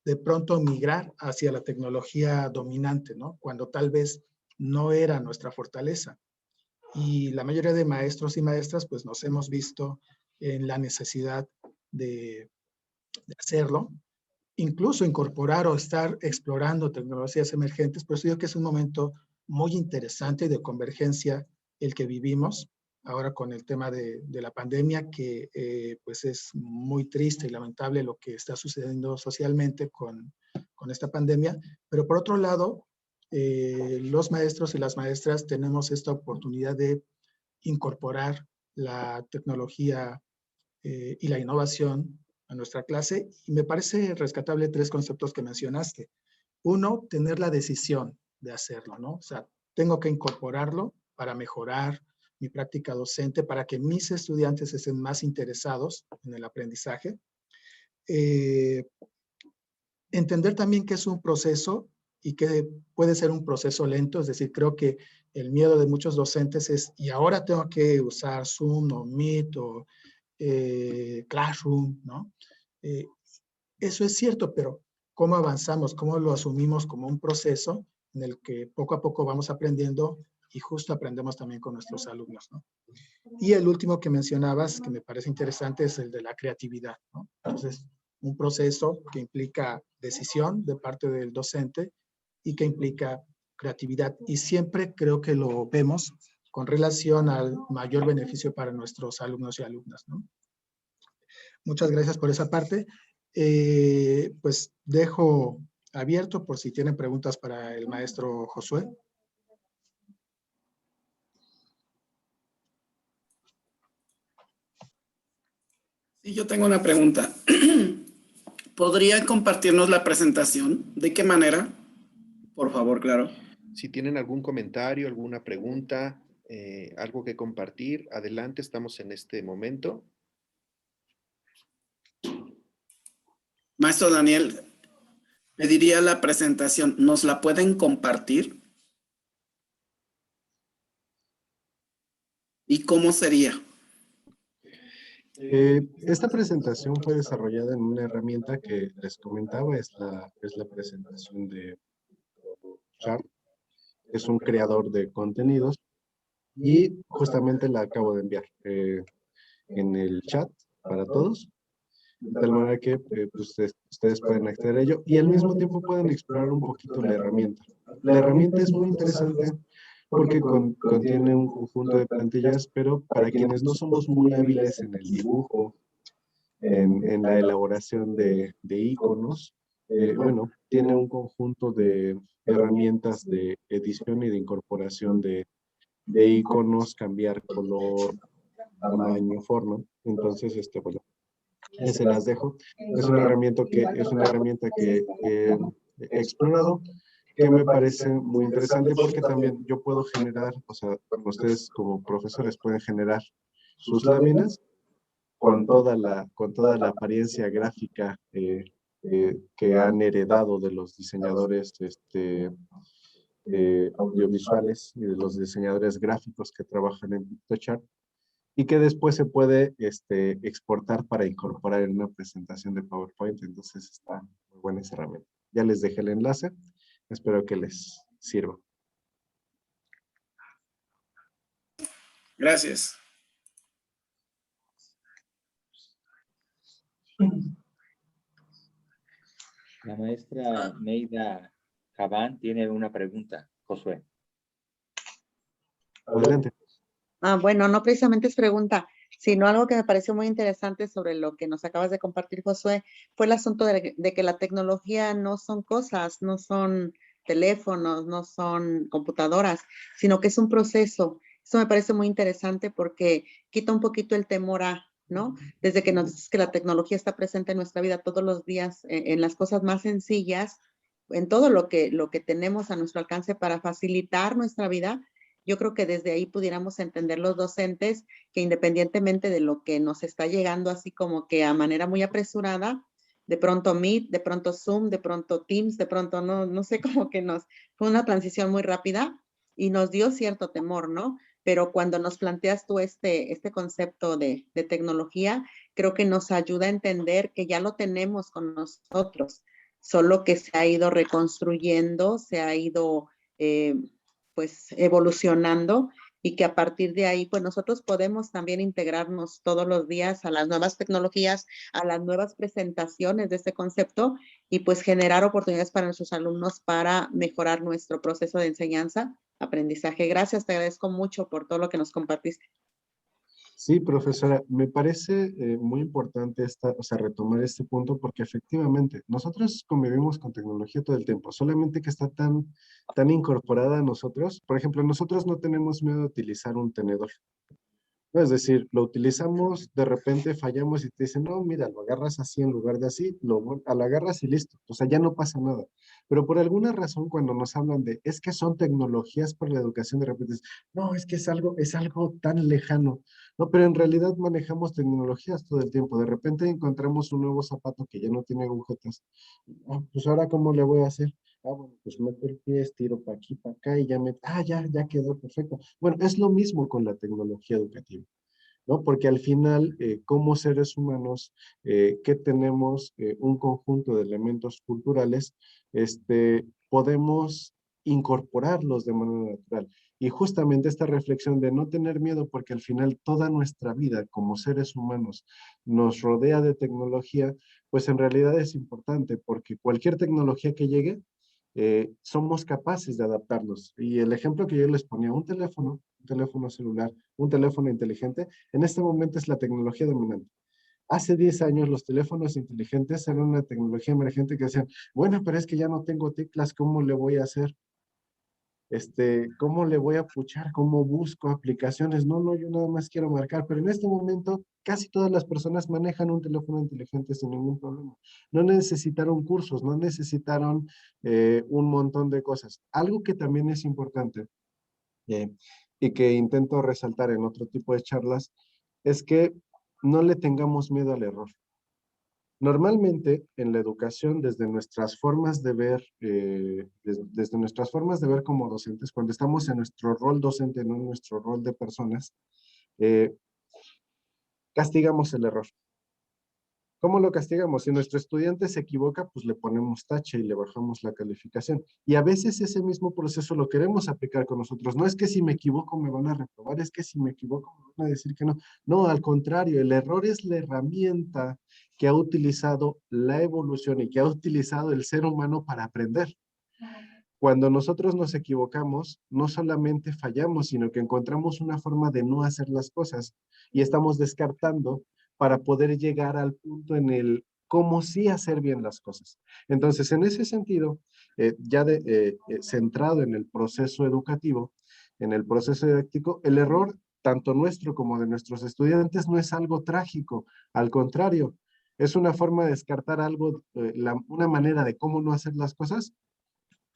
de pronto migrar hacia la tecnología dominante, ¿no? Cuando tal vez no era nuestra fortaleza. Y la mayoría de maestros y maestras, pues nos hemos visto en la necesidad de hacerlo, incluso incorporar o estar explorando tecnologías emergentes. Por eso digo que es un momento muy interesante de convergencia el que vivimos ahora con el tema de la pandemia, que pues es muy triste y lamentable lo que está sucediendo socialmente con esta pandemia. Pero por otro lado, los maestros y las maestras tenemos esta oportunidad de incorporar la tecnología y la innovación a nuestra clase. Y me parece rescatable 3 conceptos que mencionaste. Uno, tener la decisión de hacerlo, ¿no? O sea, tengo que incorporarlo para mejorar mi práctica docente, para que mis estudiantes estén más interesados en el aprendizaje. Entender también que es un proceso y que puede ser un proceso lento, es decir, creo que el miedo de muchos docentes es, y ahora tengo que usar Zoom o Meet o Classroom, ¿no? Eso es cierto, pero ¿cómo avanzamos? ¿Cómo lo asumimos como un proceso en el que poco a poco vamos aprendiendo y justo aprendemos también con nuestros alumnos, ¿no? Y el último que mencionabas, que me parece interesante, es el de la creatividad, ¿no? Entonces, un proceso que implica decisión de parte del docente y que implica creatividad. Y siempre creo que lo vemos con relación al mayor beneficio para nuestros alumnos y alumnas, ¿no? Muchas gracias por esa parte. Pues dejo abierto por si tienen preguntas para el maestro Josué. Sí, yo tengo una pregunta. ¿Podría compartirnos la presentación? ¿De qué manera? Por favor, claro. Si tienen algún comentario, alguna pregunta, algo que compartir, adelante, estamos en este momento. Maestro Daniel, pediría la presentación. ¿Nos la pueden compartir? ¿Y cómo sería? Esta presentación fue desarrollada en una herramienta que les comentaba, es la presentación de Chart. Es un creador de contenidos y justamente la acabo de enviar en el chat para todos, de tal manera que pues, ustedes pueden acceder a ello y al mismo tiempo pueden explorar un poquito la herramienta. La herramienta es muy interesante porque contiene un conjunto de plantillas, pero para quienes no somos muy hábiles en el dibujo, en la elaboración de iconos, bueno, tiene un conjunto de herramientas de edición y de incorporación de iconos, cambiar color, tamaño, forma. Entonces, bueno, se las dejo. Es una herramienta que he explorado, que me parece muy interesante porque también yo puedo generar, o sea, ustedes como profesores pueden generar sus láminas con toda la apariencia gráfica que han heredado de los diseñadores audiovisuales y de los diseñadores gráficos que trabajan en Pictochart y que después se puede exportar para incorporar en una presentación de PowerPoint. Entonces está muy buena esa herramienta. Ya les dejé el enlace. Espero que les sirva. Gracias. La maestra Meida Javán tiene una pregunta, Josué. Adelante. Bueno, no precisamente es pregunta, sino algo que me pareció muy interesante sobre lo que nos acabas de compartir, Josué, fue el asunto de que la tecnología no son cosas, no son teléfonos, no son computadoras, sino que es un proceso. Eso me parece muy interesante porque quita un poquito el temor a, ¿no? Desde que nos dices que la tecnología está presente en nuestra vida todos los días, en las cosas más sencillas, en todo lo que tenemos a nuestro alcance para facilitar nuestra vida. Yo creo que desde ahí pudiéramos entender los docentes que independientemente de lo que nos está llegando así como que a manera muy apresurada, de pronto Meet, de pronto Zoom, de pronto Teams, de pronto no sé, como que fue una transición muy rápida y nos dio cierto temor, ¿no? Pero cuando nos planteas tú este concepto de tecnología, creo que nos ayuda a entender que ya lo tenemos con nosotros, solo que se ha ido reconstruyendo, se ha ido pues evolucionando y que a partir de ahí pues nosotros podemos también integrarnos todos los días a las nuevas tecnologías, a las nuevas presentaciones de este concepto y pues generar oportunidades para nuestros alumnos para mejorar nuestro proceso de enseñanza, aprendizaje. Gracias, te agradezco mucho por todo lo que nos compartiste. Sí, profesora, me parece muy importante retomar este punto porque efectivamente nosotros convivimos con tecnología todo el tiempo, solamente que está tan incorporada a nosotros. Por ejemplo, nosotros no tenemos miedo de utilizar un tenedor. ¿no? Es decir, lo utilizamos, de repente fallamos y te dicen, no, mira, lo agarras así en lugar de así, lo agarras y listo. O sea, ya no pasa nada. Pero por alguna razón, cuando nos hablan de, es que son tecnologías para la educación, de repente es, no, es que es algo tan lejano. No, pero en realidad manejamos tecnologías todo el tiempo. De repente encontramos un nuevo zapato que ya no tiene agujetas. Ah, pues ahora, ¿cómo le voy a hacer? Ah, bueno, pues meto el pie, estiro para aquí, para acá y ya quedó perfecto. Bueno, es lo mismo con la tecnología educativa, ¿no? Porque al final, como seres humanos, que tenemos un conjunto de elementos culturales, podemos incorporarlos de manera natural. Y justamente esta reflexión de no tener miedo, porque al final toda nuestra vida como seres humanos nos rodea de tecnología, pues en realidad es importante, porque cualquier tecnología que llegue, somos capaces de adaptarnos. Y el ejemplo que yo les ponía, un teléfono celular, un teléfono inteligente, en este momento es la tecnología dominante. Hace 10 años los teléfonos inteligentes eran una tecnología emergente que decían, bueno, pero es que ya no tengo teclas, ¿cómo le voy a hacer? ¿Cómo le voy a puchar? ¿Cómo busco aplicaciones? No, yo nada más quiero marcar, pero en este momento casi todas las personas manejan un teléfono inteligente sin ningún problema. No necesitaron cursos, no necesitaron un montón de cosas. Algo que también es importante eh, y que intento resaltar en otro tipo de charlas es que no le tengamos miedo al error. Normalmente en la educación, desde nuestras formas de ver, desde nuestras formas de ver como docentes, cuando estamos en nuestro rol docente, no en nuestro rol de personas, eh, castigamos el error. ¿Cómo lo castigamos? Si nuestro estudiante se equivoca, pues le ponemos tache y le bajamos la calificación. Y a veces ese mismo proceso lo queremos aplicar con nosotros. No es que si me equivoco me van a reprobar, es que si me equivoco me van a decir que no. No, al contrario, el error es la herramienta que ha utilizado la evolución y que ha utilizado el ser humano para aprender. Cuando nosotros nos equivocamos, no solamente fallamos, sino que encontramos una forma de no hacer las cosas y estamos descartando para poder llegar al punto en el cómo sí hacer bien las cosas. Entonces, en ese sentido, centrado en el proceso educativo, en el proceso didáctico, el error, tanto nuestro como de nuestros estudiantes, no es algo trágico, al contrario, es una forma de descartar algo, una manera de cómo no hacer las cosas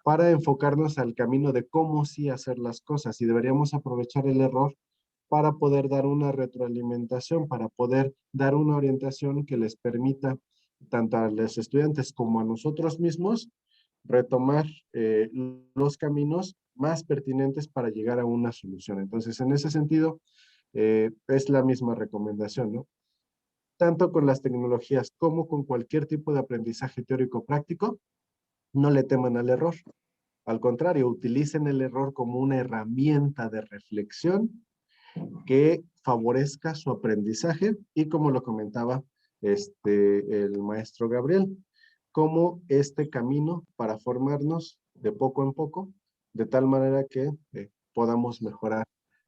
para enfocarnos al camino de cómo sí hacer las cosas y deberíamos aprovechar el error para poder dar una retroalimentación, para poder dar una orientación que les permita tanto a los estudiantes como a nosotros mismos retomar los caminos más pertinentes para llegar a una solución. Entonces, en ese sentido, es la misma recomendación, ¿no? Tanto con las tecnologías como con cualquier tipo de aprendizaje teórico práctico, no le teman al error. Al contrario, utilicen el error como una herramienta de reflexión que favorezca su aprendizaje y como lo comentaba el maestro Gabriel, como este camino para formarnos de poco en poco, de tal manera que podamos mejorar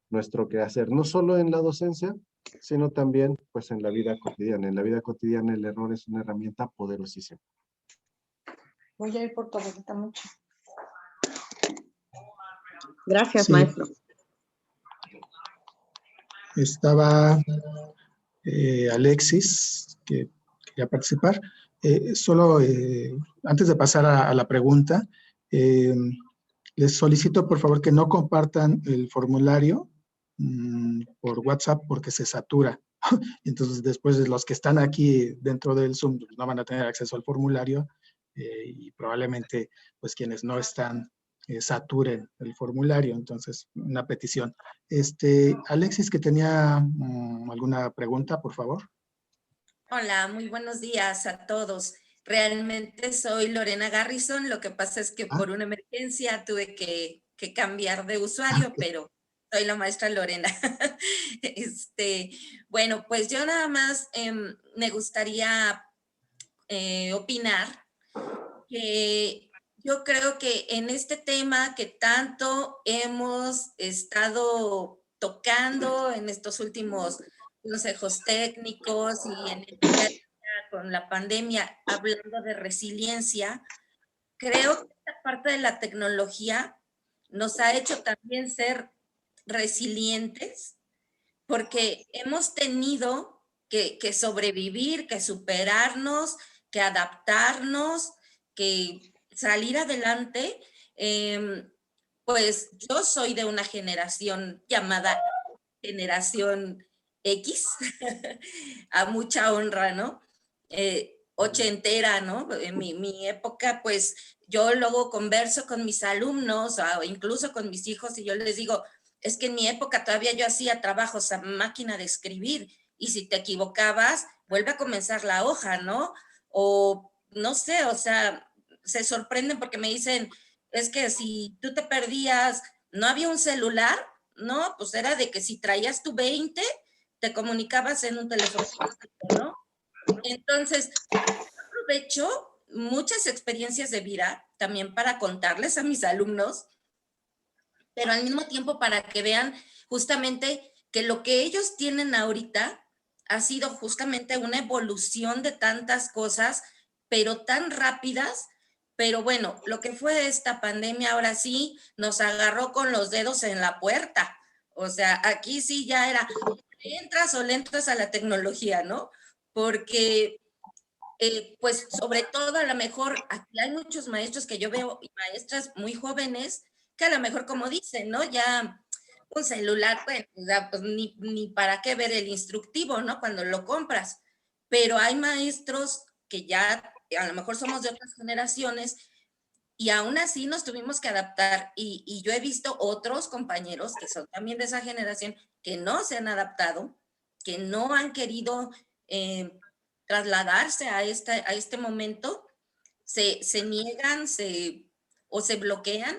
nuestro quehacer, no solo en la docencia, sino también pues en la vida cotidiana. En la vida cotidiana el error es una herramienta poderosísima. Voy a ir por tu abuelita mucho. Gracias, Sí. maestro. Estaba Alexis, que quería participar. Solo antes de pasar a la pregunta, les solicito por favor que no compartan el formulario por WhatsApp porque se satura. Entonces después los que están aquí dentro del Zoom no van a tener acceso al formulario y probablemente pues quienes no están saturen el formulario. Entonces una petición. Alexis, que tenía alguna pregunta, por favor. Hola, muy buenos días a todos. Realmente soy Lorena Garrison. Lo que pasa es que por una emergencia tuve que cambiar de usuario, pero soy la maestra Lorena. Bueno, pues yo nada más me gustaría opinar que yo creo que en este tema que tanto hemos estado tocando en estos últimos consejos técnicos y en el día a día con la pandemia, hablando de resiliencia, creo que esta parte de la tecnología nos ha hecho también ser resilientes, porque hemos tenido que sobrevivir, que superarnos, que adaptarnos, que salir adelante. Pues yo soy de una generación llamada generación X, a mucha honra, ¿no? Ochentera, ¿no? En mi época, pues yo luego converso con mis alumnos o incluso con mis hijos y yo les digo, es que en mi época todavía yo hacía trabajos a máquina de escribir y si te equivocabas, vuelve a comenzar la hoja, ¿no? O no sé, o sea, se sorprenden porque me dicen, es que si tú te perdías, no había un celular, no, pues era de que si traías tu 20, te comunicabas en un teléfono, ¿no? Entonces, aprovecho muchas experiencias de vida también para contarles a mis alumnos, pero al mismo tiempo para que vean justamente que lo que ellos tienen ahorita ha sido justamente una evolución de tantas cosas, pero tan rápidas. Pero bueno, lo que fue esta pandemia ahora sí nos agarró con los dedos en la puerta. O sea, aquí sí ya era, entras o le entras a la tecnología, ¿no? Porque pues sobre todo a lo mejor aquí hay muchos maestros que yo veo y maestras muy jóvenes que a lo mejor como dicen, ¿no? Ya un celular, bueno, ya, pues ni para qué ver el instructivo, ¿no? Cuando lo compras. Pero hay maestros que ya a lo mejor somos de otras generaciones y aún así nos tuvimos que adaptar y yo he visto otros compañeros que son también de esa generación que no se han adaptado, que no han querido trasladarse a este momento, se niegan o se bloquean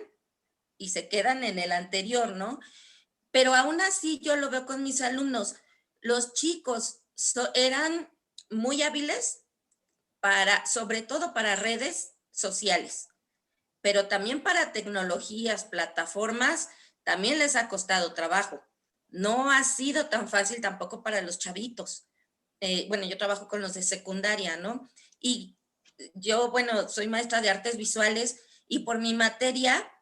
y se quedan en el anterior, ¿no? Pero aún así yo lo veo con mis alumnos. Los chicos eran muy hábiles sobre todo para redes sociales, pero también para tecnologías, plataformas, también les ha costado trabajo. No ha sido tan fácil tampoco para los chavitos. Bueno, yo trabajo con los de secundaria, ¿no? Y yo, bueno, soy maestra de artes visuales y por mi materia,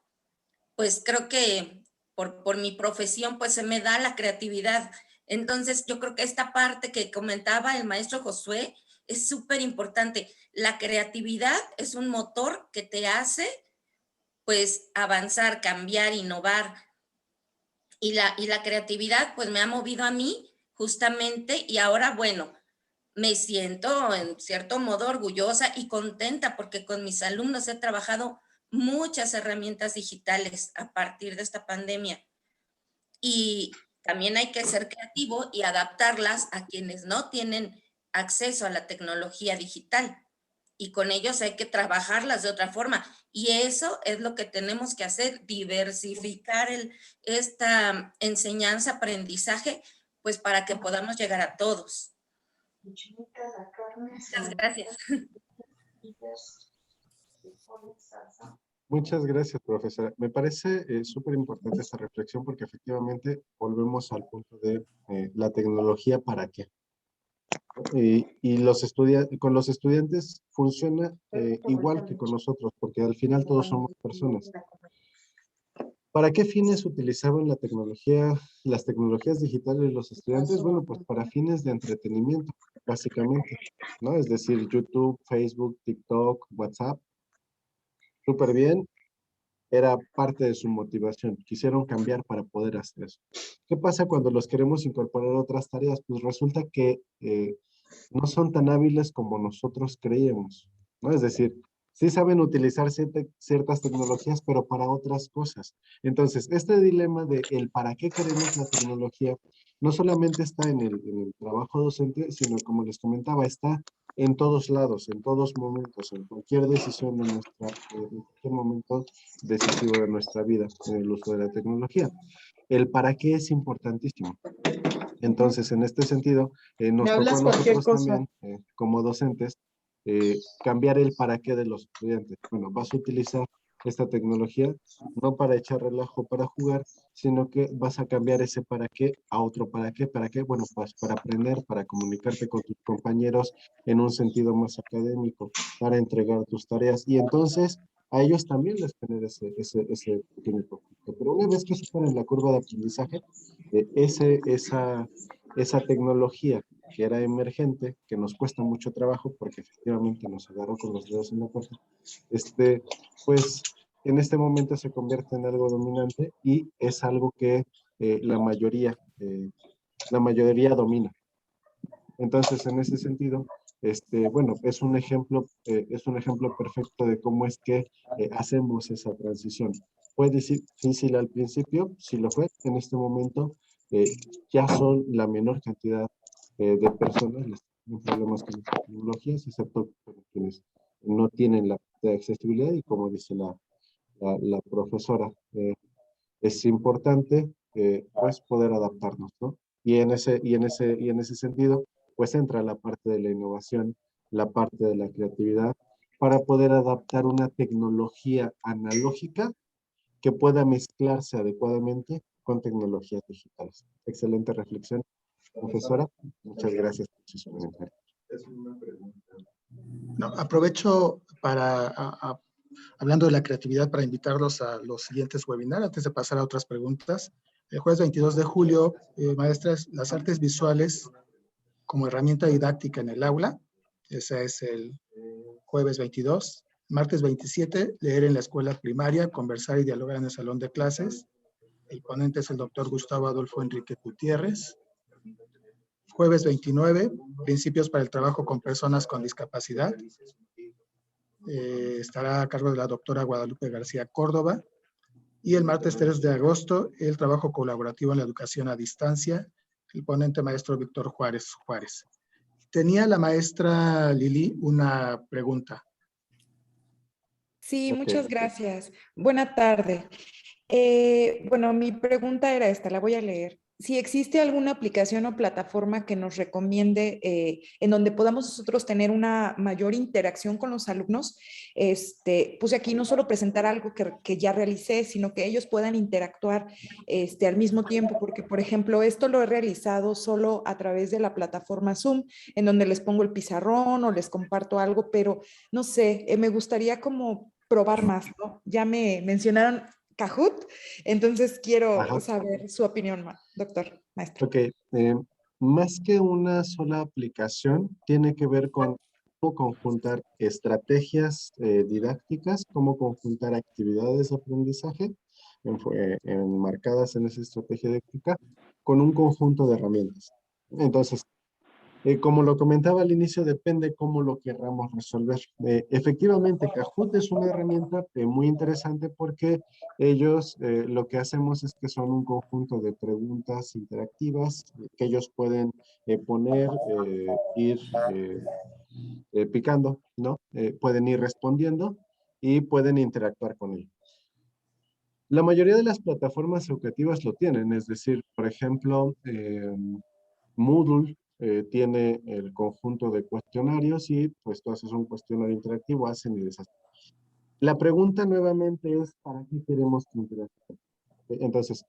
pues creo que por mi profesión, pues se me da la creatividad. Entonces, yo creo que esta parte que comentaba el maestro Josué es súper importante. La creatividad es un motor que te hace, pues, avanzar, cambiar, innovar. Y la creatividad, pues, me ha movido a mí justamente y ahora, bueno, me siento en cierto modo orgullosa y contenta porque con mis alumnos he trabajado muchas herramientas digitales a partir de esta pandemia. Y también hay que ser creativo y adaptarlas a quienes no tienen acceso a la tecnología digital. Y con ellos hay que trabajarlas de otra forma. Y eso es lo que tenemos que hacer, diversificar esta enseñanza, aprendizaje, pues para que podamos llegar a todos. Muchas gracias. Muchas gracias, profesora. Me parece súper importante esta reflexión porque efectivamente volvemos al punto de la tecnología para qué. Y con los estudiantes funciona igual que con nosotros, porque al final todos somos personas. ¿Para qué fines utilizaban las tecnologías digitales los estudiantes? Bueno, pues para fines de entretenimiento, básicamente, ¿no? Es decir, YouTube, Facebook, TikTok, WhatsApp, súper bien, era parte de su motivación. Quisieron cambiar para poder hacer eso. ¿Qué pasa cuando los queremos incorporar a otras tareas? Pues resulta que no son tan hábiles como nosotros creíamos, ¿no? Es decir, sí saben utilizar ciertas tecnologías, pero para otras cosas. Entonces, este dilema de el para qué queremos la tecnología, no solamente está en el trabajo docente, sino como les comentaba, está en todos lados, en todos momentos, en cualquier decisión en cualquier momento decisivo de nuestra vida, en el uso de la tecnología. El para qué es importantísimo. Entonces, en este sentido, nos tocó a nosotros también, como docentes, cambiar el para qué de los estudiantes. Bueno, vas a utilizar esta tecnología no para echar relajo, para jugar, sino que vas a cambiar ese para qué a otro para qué. ¿Para qué? Bueno, pues para aprender, para comunicarte con tus compañeros en un sentido más académico, para entregar tus tareas. Y entonces, a ellos también les genera ese pequeño conflicto. Pero una vez que superan la curva de aprendizaje, esa tecnología que era emergente, que nos cuesta mucho trabajo porque efectivamente nos agarró con los dedos en la puerta, pues en este momento se convierte en algo dominante y es algo que la mayoría domina. Entonces, en ese sentido, bueno, es un ejemplo perfecto de cómo es que hacemos esa transición. Fue difícil al principio, sí lo fue. En este momento ya son la menor cantidad de personas las que tienen problemas con las tecnologías, excepto quienes no tienen la accesibilidad y como dice la profesora, es importante pues poder adaptarnos, ¿no? Y en ese sentido, pues entra la parte de la innovación, la parte de la creatividad, para poder adaptar una tecnología analógica que pueda mezclarse adecuadamente con tecnologías digitales. Excelente reflexión, profesora. Muchas gracias por su comentario. Es una pregunta. No, aprovecho para, hablando de la creatividad, para invitarlos a los siguientes webinars, antes de pasar a otras preguntas. El jueves 22 de julio, maestras, las artes visuales como herramienta didáctica en el aula. Ese es el jueves 22. Martes 27, leer en la escuela primaria, conversar y dialogar en el salón de clases. El ponente es el doctor Gustavo Adolfo Enrique Gutiérrez. Jueves 29, principios para el trabajo con personas con discapacidad. Estará a cargo de la doctora Guadalupe García Córdoba. Y el martes 3 de agosto, el trabajo colaborativo en la educación a distancia, el ponente maestro Víctor Juárez. Tenía la maestra Lili una pregunta. Sí, Ok. muchas gracias. Buena tarde. Bueno, mi pregunta era esta, la voy a leer. Si existe alguna aplicación o plataforma que nos recomiende en donde podamos nosotros tener una mayor interacción con los alumnos, puse aquí no solo presentar algo que ya realicé, sino que ellos puedan interactuar al mismo tiempo, porque por ejemplo, esto lo he realizado solo a través de la plataforma Zoom, en donde les pongo el pizarrón o les comparto algo, pero no sé, me gustaría como probar más, ¿no? Ya me mencionaron Kahoot, entonces quiero Ajá. saber su opinión, doctor, maestro. Ok, más que una sola aplicación, tiene que ver con cómo conjuntar estrategias didácticas, cómo conjuntar actividades de aprendizaje enmarcadas en esa estrategia didáctica con un conjunto de herramientas. Entonces, como lo comentaba al inicio, depende cómo lo querramos resolver. Efectivamente, Kahoot es una herramienta muy interesante porque ellos lo que hacemos es que son un conjunto de preguntas interactivas que ellos pueden poner, ir picando, ¿no? Pueden ir respondiendo y pueden interactuar con él. La mayoría de las plataformas educativas lo tienen, es decir, por ejemplo, Moodle tiene el conjunto de cuestionarios y pues tú haces un cuestionario interactivo, hacen y deshacen. La pregunta nuevamente es, ¿para qué queremos que interactúen? Entonces,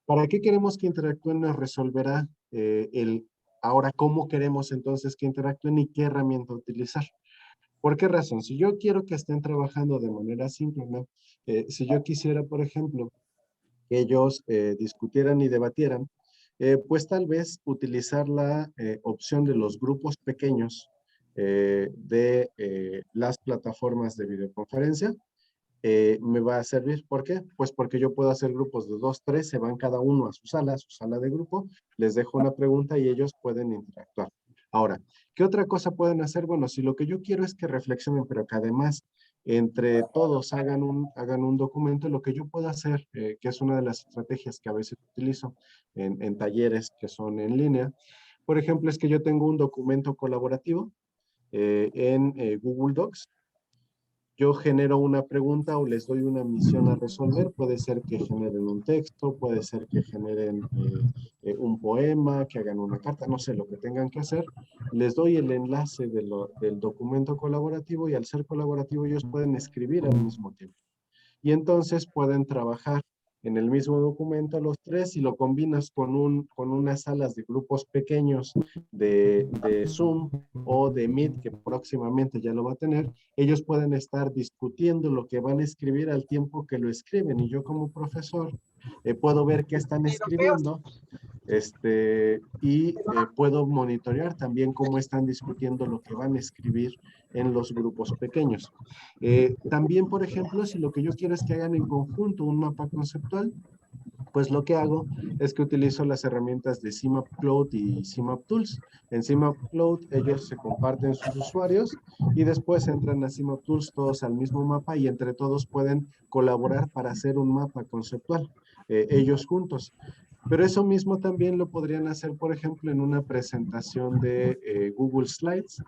¿para qué queremos que interactúen? Nos resolverá ahora cómo queremos entonces que interactúen y qué herramienta utilizar. ¿Por qué razón? Si yo quiero que estén trabajando de manera síncrona, si yo quisiera, por ejemplo, que ellos discutieran y debatieran, pues tal vez utilizar la opción de los grupos pequeños de las plataformas de videoconferencia me va a servir. ¿Por qué? Pues porque yo puedo hacer grupos de 2, 3, se van cada uno a su sala de grupo, les dejo una pregunta y ellos pueden interactuar. Ahora, ¿qué otra cosa pueden hacer? Bueno, si lo que yo quiero es que reflexionen, pero que además entre todos hagan un documento, lo que yo puedo hacer, que es una de las estrategias que a veces utilizo en talleres que son en línea, por ejemplo, es que yo tengo un documento colaborativo en Google Docs. Yo genero una pregunta o les doy una misión a resolver. Puede ser que generen un texto, puede ser que generen un poema, que hagan una carta, no sé, lo que tengan que hacer. Les doy el enlace del documento colaborativo y al ser colaborativo ellos pueden escribir al mismo tiempo. Y entonces pueden trabajar en el mismo documento los tres y lo combinas con unas salas de grupos pequeños de Zoom o de Meet, que próximamente ya lo va a tener, ellos pueden estar discutiendo lo que van a escribir al tiempo que lo escriben, y yo como profesor puedo ver qué están escribiendo, y puedo monitorear también cómo están discutiendo lo que van a escribir en los grupos pequeños. También, por ejemplo, si lo que yo quiero es que hagan en conjunto un mapa conceptual, pues lo que hago es que utilizo las herramientas de CMap Cloud y CMap Tools. En CMap Cloud ellos se comparten sus usuarios y después entran a CMap Tools todos al mismo mapa y entre todos pueden colaborar para hacer un mapa conceptual, ellos juntos. Pero eso mismo también lo podrían hacer, por ejemplo, en una presentación de Google Slides,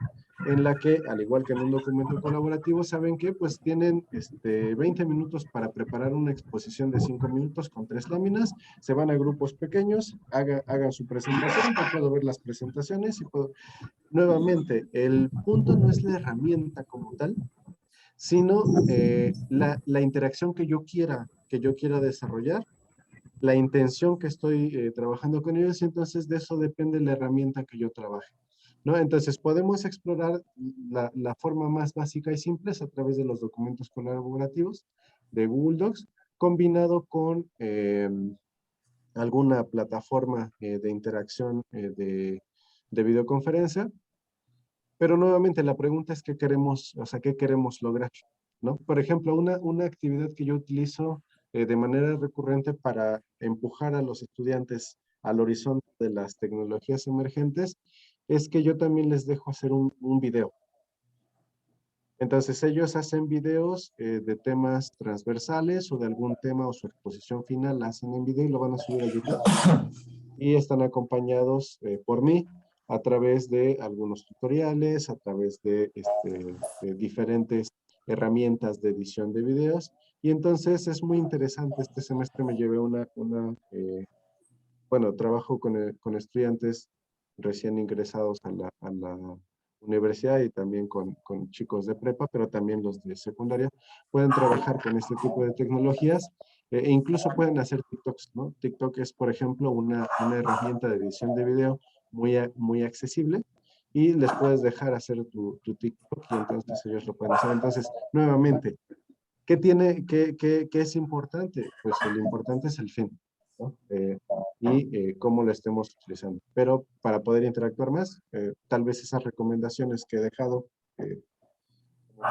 en la que, al igual que en un documento colaborativo, ¿saben qué? Pues tienen 20 minutos para preparar una exposición de 5 minutos con 3 láminas, se van a grupos pequeños, hagan su presentación, yo puedo ver las presentaciones y puedo... Nuevamente, el punto no es la herramienta como tal, sino la interacción que yo quiera desarrollar, la intención que estoy trabajando con ellos, y entonces de eso depende la herramienta que yo trabaje, ¿no? Entonces podemos explorar la forma más básica y simple es a través de los documentos colaborativos de Google Docs, combinado con alguna plataforma de interacción de videoconferencia. Pero nuevamente la pregunta es qué queremos lograr, ¿no? Por ejemplo, una actividad que yo utilizo de manera recurrente para empujar a los estudiantes al horizonte de las tecnologías emergentes es que yo también les dejo hacer un video. Entonces ellos hacen videos de temas transversales o de algún tema o su exposición final la hacen en video y lo van a subir a YouTube. Y están acompañados por mí a través de algunos tutoriales, a través de diferentes herramientas de edición de videos. Y entonces es muy interesante. Este semestre me llevé trabajo con estudiantes recién ingresados a la universidad y también con chicos de prepa, pero también los de secundaria pueden trabajar con este tipo de tecnologías e incluso pueden hacer TikToks, ¿no? TikTok es, por ejemplo, una herramienta de edición de video muy accesible y les puedes dejar hacer tu TikTok y entonces ellos lo pueden hacer. Entonces, nuevamente, ¿qué es importante? Pues lo importante es el fin, ¿no? Y cómo lo estemos utilizando. Pero para poder interactuar más, tal vez esas recomendaciones que he dejado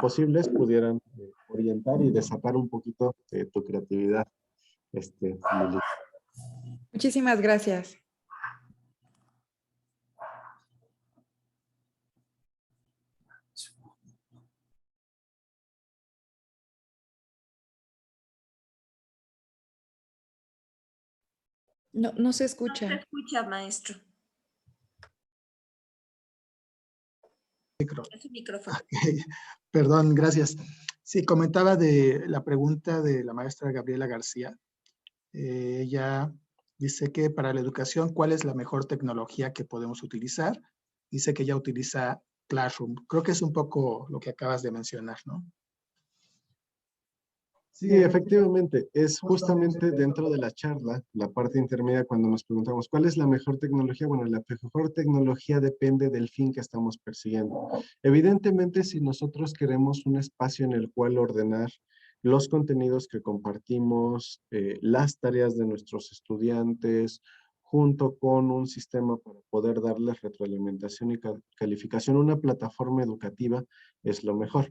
posibles pudieran orientar y desatar un poquito tu creatividad, Lili. Muchísimas gracias. No se escucha. No se escucha, maestro. Es su micrófono. Okay. Perdón, gracias. Sí, comentaba de la pregunta de la maestra Gabriela García. Ella dice que para la educación, ¿cuál es la mejor tecnología que podemos utilizar? Dice que ella utiliza Classroom. Creo que es un poco lo que acabas de mencionar, ¿no? Sí, efectivamente, es justamente dentro de la charla, la parte intermedia, cuando nos preguntamos ¿cuál es la mejor tecnología? Bueno, la mejor tecnología depende del fin que estamos persiguiendo. Evidentemente, si nosotros queremos un espacio en el cual ordenar los contenidos que compartimos, las tareas de nuestros estudiantes, junto con un sistema para poder darles retroalimentación y calificación, una plataforma educativa es lo mejor,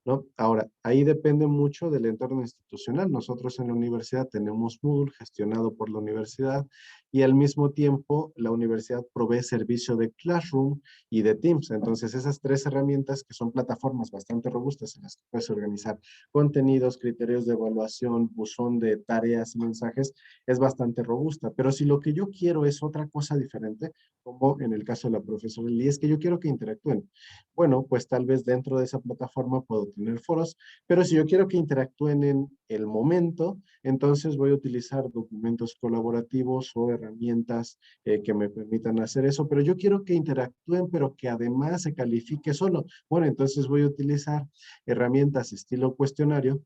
¿no? Ahora, ahí depende mucho del entorno institucional. Nosotros en la universidad tenemos Moodle gestionado por la universidad y al mismo tiempo la universidad provee servicio de Classroom y de Teams. Entonces esas tres herramientas que son plataformas bastante robustas en las que puedes organizar contenidos, criterios de evaluación, buzón de tareas, mensajes, es bastante robusta. Pero si lo que yo quiero es otra cosa diferente, como en el caso de la profesora Lili, es que yo quiero que interactúen. Bueno, pues tal vez dentro de esa plataforma puedo tener foros, pero si yo quiero que interactúen el momento, entonces voy a utilizar documentos colaborativos o herramientas que me permitan hacer eso, pero yo quiero que interactúen, pero que además se califique solo. Bueno, entonces voy a utilizar herramientas estilo cuestionario,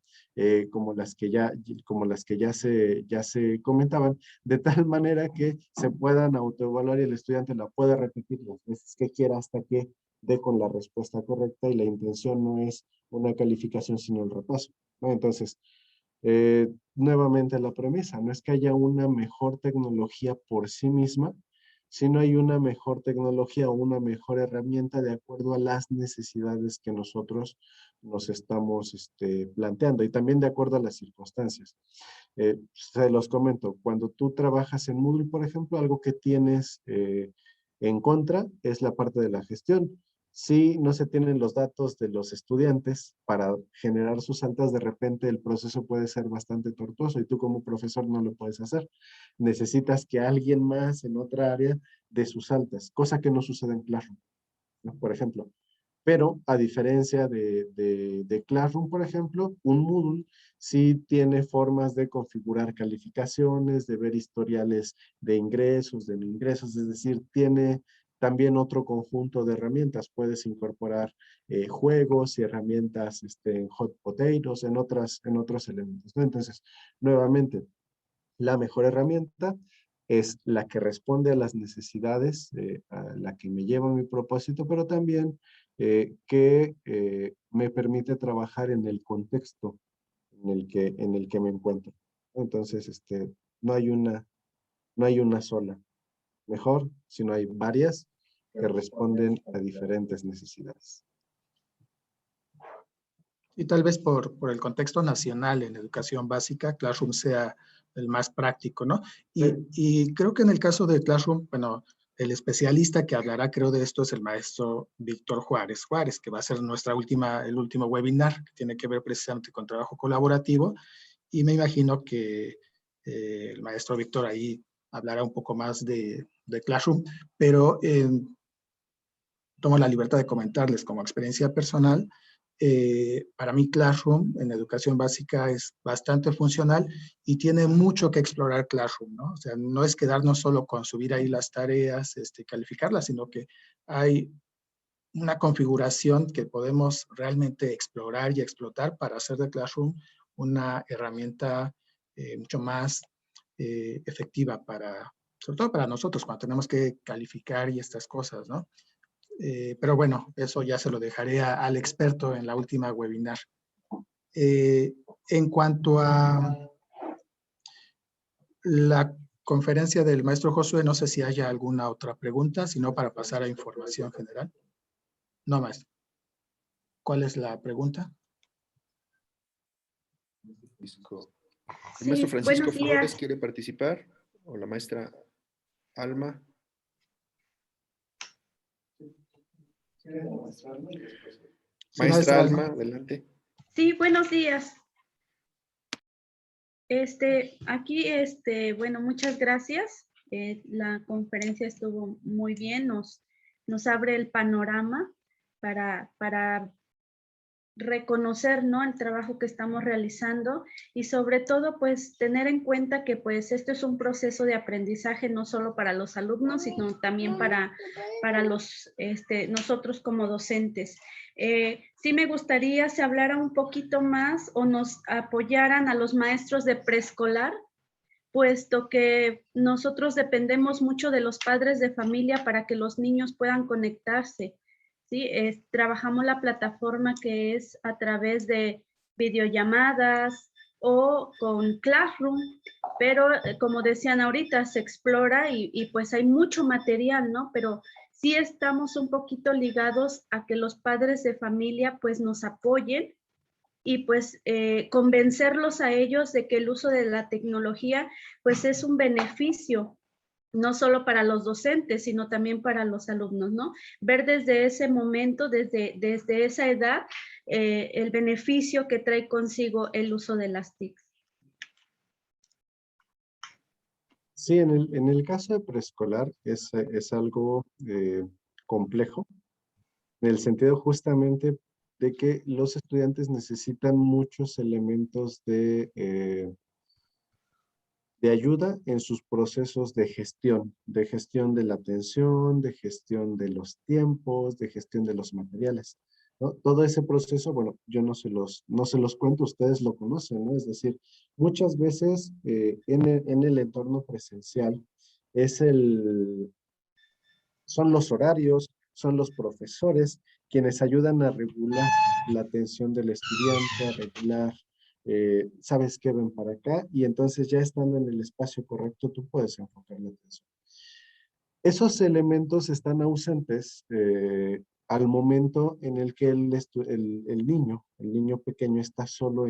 como las que ya se comentaban, de tal manera que se puedan autoevaluar y el estudiante la pueda repetir las veces que quiera hasta que dé con la respuesta correcta, y la intención no es una calificación sino el repaso, ¿no? Entonces, nuevamente la premisa, no es que haya una mejor tecnología por sí misma, sino hay una mejor tecnología o una mejor herramienta de acuerdo a las necesidades que nosotros nos estamos planteando, y también de acuerdo a las circunstancias. Se los comento, cuando tú trabajas en Moodle, por ejemplo, algo que tienes en contra es la parte de la gestión. Si no se tienen los datos de los estudiantes para generar sus altas, de repente el proceso puede ser bastante tortuoso y tú como profesor no lo puedes hacer. Necesitas que alguien más en otra área dé sus altas, cosa que no sucede en Classroom, ¿no? Por ejemplo. Pero a diferencia de Classroom, por ejemplo, un Moodle sí tiene formas de configurar calificaciones, de ver historiales de ingresos, de no ingresos, es decir, tiene también otro conjunto de herramientas. Puedes incorporar juegos y herramientas en hot potatoes, en otros elementos, ¿no? Entonces, nuevamente, la mejor herramienta es la que responde a las necesidades, a la que me lleva a mi propósito, pero también que me permite trabajar en el contexto en el que me encuentro. Entonces, no hay una sola mejor, sino hay varias que responden a diferentes necesidades. Y tal vez por el contexto nacional en educación básica, Classroom sea el más práctico, ¿no? Y creo que en el caso de Classroom, bueno, el especialista que hablará, creo, de esto es el maestro Víctor Juárez, que va a ser el último webinar, que tiene que ver precisamente con trabajo colaborativo, y me imagino que el maestro Víctor ahí hablará un poco más de Classroom, pero tomo la libertad de comentarles como experiencia personal. Para mí Classroom en educación básica es bastante funcional y tiene mucho que explorar Classroom, ¿no? O sea, no es quedarnos solo con subir ahí las tareas, calificarlas, sino que hay una configuración que podemos realmente explorar y explotar para hacer de Classroom una herramienta mucho más efectiva sobre todo para nosotros cuando tenemos que calificar y estas cosas, ¿no? Pero bueno, eso ya se lo dejaré al experto en la última webinar. En cuanto a la conferencia del maestro Josué, no sé si haya alguna otra pregunta, sino para pasar a información general. No, maestro. ¿Cuál es la pregunta? ¿El maestro Francisco Flores quiere participar? ¿O la maestra Alma? Maestra Alma, adelante. Sí, buenos días. Aquí, bueno, muchas gracias. La conferencia estuvo muy bien, nos abre el panorama para reconocer, ¿no?, el trabajo que estamos realizando y sobre todo, pues, tener en cuenta que, pues, esto es un proceso de aprendizaje no solo para los alumnos, sino también para nosotros como docentes. Sí me gustaría se hablara un poquito más o nos apoyaran a los maestros de preescolar, puesto que nosotros dependemos mucho de los padres de familia para que los niños puedan conectarse. ¿Sí? Trabajamos la plataforma que es a través de videollamadas o con Classroom, pero como decían ahorita, se explora y pues hay mucho material, ¿no? Pero sí estamos un poquito ligados a que los padres de familia pues nos apoyen y pues convencerlos a ellos de que el uso de la tecnología pues es un beneficio no solo para los docentes, sino también para los alumnos, ¿no? Ver desde ese momento, desde esa edad, el beneficio que trae consigo el uso de las TICs. Sí, en el caso de preescolar es algo complejo, en el sentido justamente de que los estudiantes necesitan muchos elementos de ayuda en sus procesos de gestión de la atención, de gestión de los tiempos, de gestión de los materiales, ¿no? Todo ese proceso, bueno, yo no se los cuento, ustedes lo conocen, ¿no? Es decir, muchas veces en el entorno presencial son los horarios, son los profesores quienes ayudan a regular la atención del estudiante, a regular, sabes qué, ven para acá, y entonces ya estando en el espacio correcto, tú puedes enfocar la atención. Esos elementos están ausentes al momento en el que el niño pequeño está solo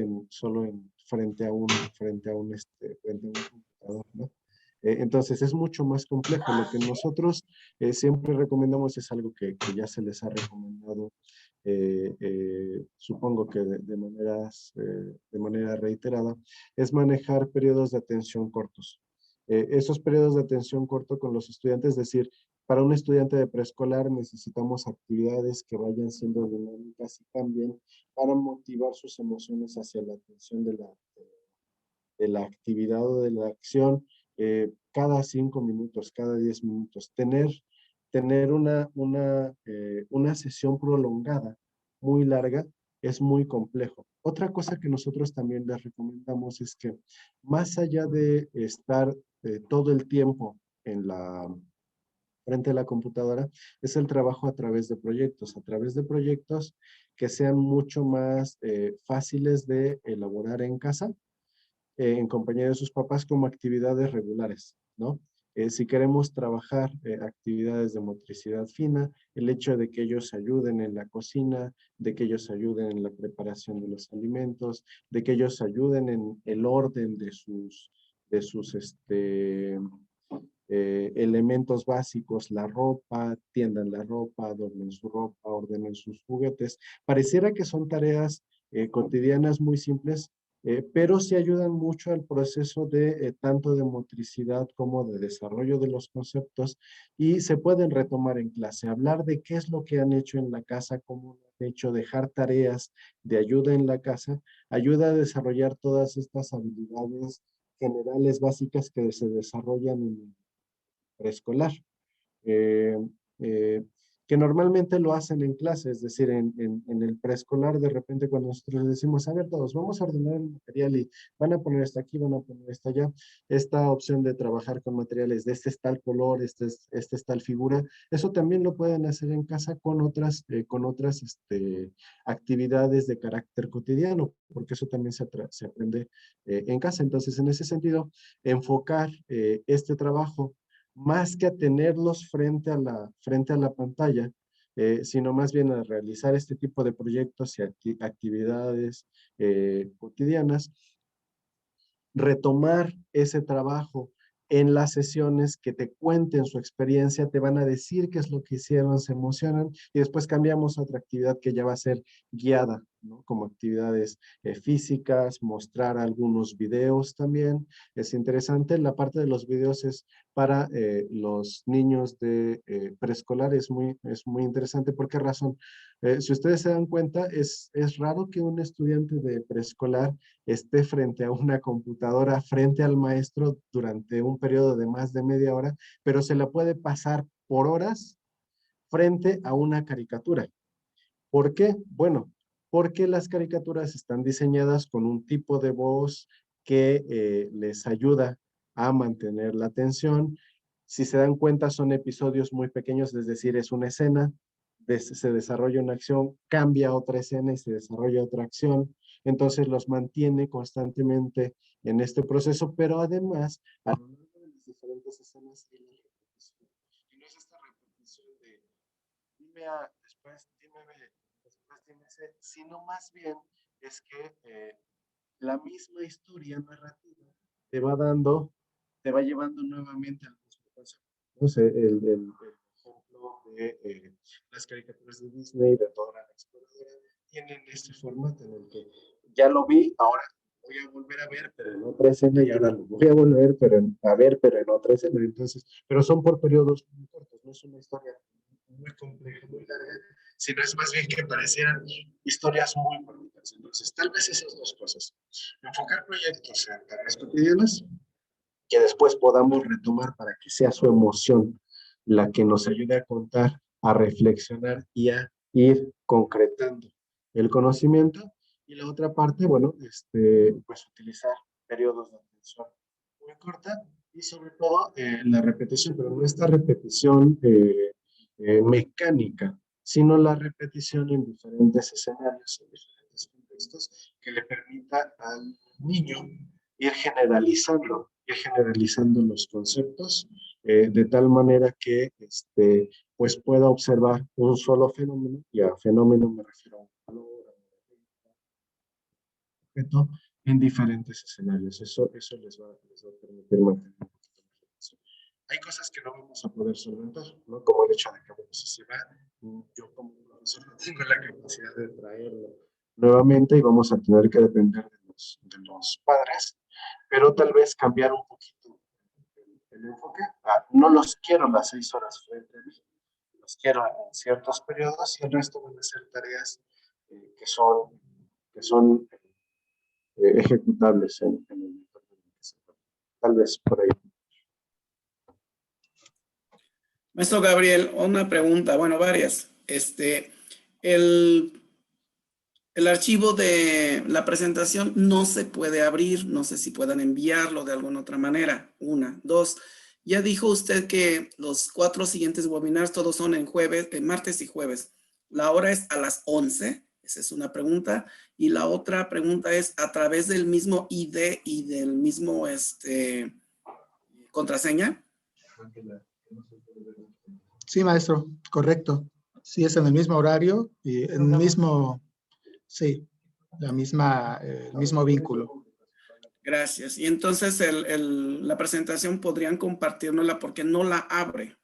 frente a un computador, ¿no? Entonces es mucho más complejo. Lo que nosotros siempre recomendamos es algo que ya se les ha recomendado, supongo que de manera reiterada, es manejar periodos de atención cortos. Esos periodos de atención corto con los estudiantes, es decir, para un estudiante de preescolar necesitamos actividades que vayan siendo dinámicas y cambien para motivar sus emociones hacia la atención de la actividad o de la acción cada 5 minutos, cada 10 minutos. Tener una sesión prolongada, muy larga, es muy complejo. Otra cosa que nosotros también les recomendamos es que más allá de estar todo el tiempo frente a la computadora, es el trabajo a través de proyectos que sean mucho más fáciles de elaborar en casa, en compañía de sus papás, como actividades regulares, ¿no? Si queremos trabajar actividades de motricidad fina, el hecho de que ellos ayuden en la cocina, de que ellos ayuden en la preparación de los alimentos, de que ellos ayuden en el orden de sus elementos básicos, la ropa, tiendan la ropa, adornen su ropa, ordenen sus juguetes. Pareciera que son tareas cotidianas muy simples, pero sí ayudan mucho al proceso de tanto de motricidad como de desarrollo de los conceptos, y se pueden retomar en clase, hablar de qué es lo que han hecho en la casa, cómo lo han hecho, dejar tareas de ayuda en la casa, ayuda a desarrollar todas estas habilidades generales básicas que se desarrollan en el preescolar. Eh, eh, que normalmente lo hacen en clase, es decir, en el preescolar, de repente cuando nosotros les decimos, a ver todos, vamos a ordenar el material y van a poner esto aquí, van a poner esto allá, esta opción de trabajar con materiales de este es tal color, este es tal figura, eso también lo pueden hacer en casa con otras actividades de carácter cotidiano, porque eso también se aprende en casa. Entonces, en ese sentido, enfocar este trabajo más que a tenerlos frente a la pantalla, sino más bien a realizar este tipo de proyectos y actividades cotidianas, retomar ese trabajo en las sesiones, que te cuenten su experiencia, te van a decir qué es lo que hicieron, se emocionan, y después cambiamos a otra actividad que ya va a ser guiada, ¿no? Como actividades físicas, mostrar algunos videos también. Es interesante, la parte de los videos es para los niños de preescolar, es muy interesante. ¿Por qué razón? Si ustedes se dan cuenta, es raro que un estudiante de preescolar esté frente a una computadora, frente al maestro durante un periodo de más de media hora, pero se la puede pasar por horas frente a una caricatura. ¿Por qué? Bueno, porque las caricaturas están diseñadas con un tipo de voz que les ayuda a mantener la atención. Si se dan cuenta, son episodios muy pequeños, es decir, es una escena, se desarrolla una acción, cambia otra escena y se desarrolla otra acción. Entonces los mantiene constantemente en este proceso, pero además, a lo largo de las diferentes escenas, y no es esta repetición de dime A, después dime B, después dime C, sino más bien es que la misma historia narrativa te va llevando nuevamente al mismo concepto. Entonces, el ejemplo de las caricaturas de Disney, de Dora la Exploradora, tienen este formato en el que ya lo vi, ahora voy a volver a ver, pero en otra escena, y ahora lo voy a volver a ver, pero en otra escena. Entonces, pero son por periodos muy cortos, no es una historia muy compleja, muy larga, sino es más bien que parecieran historias muy bonitas. Entonces, tal vez esas dos cosas. Enfocar proyectos en tareas cotidianas que después podamos retomar para que sea su emoción la que nos ayude a contar, a reflexionar y a ir concretando el conocimiento. Y la otra parte, bueno, pues utilizar periodos de atención muy corta y sobre todo la repetición, pero no esta repetición mecánica, sino la repetición en diferentes escenarios, en diferentes contextos, que le permita al niño ir generalizando los conceptos de tal manera que pues pueda observar un solo fenómeno, y a fenómeno me refiero a un valor, a un objeto, en diferentes escenarios. Eso les va a permitir mantener un poquito más de atención. Hay cosas que no vamos a poder solventar, ¿no? Como el hecho de que, bueno, si se va, yo como profesor no tengo la capacidad de traerlo nuevamente y vamos a tener que depender de los padres, pero tal vez cambiar un poquito el enfoque. No los quiero las 6 horas frente a mí, los quiero en ciertos periodos y el resto van a ser tareas que son ejecutables en el entorno en el que se encuentran. Tal vez por ahí. Maestro Gabriel, una pregunta, bueno, varias. El archivo de la presentación no se puede abrir, no sé si puedan enviarlo de alguna otra manera. Una, dos, ya dijo usted que los 4 siguientes webinars todos son en martes y jueves. La hora es a las 11, esa es una pregunta. Y la otra pregunta es, ¿a través del mismo ID y del mismo contraseña? Sí, maestro, correcto. Sí, es en el mismo horario y en el mismo, sí, el mismo vínculo. Gracias. Y entonces la presentación podrían compartirnosla porque no la abre.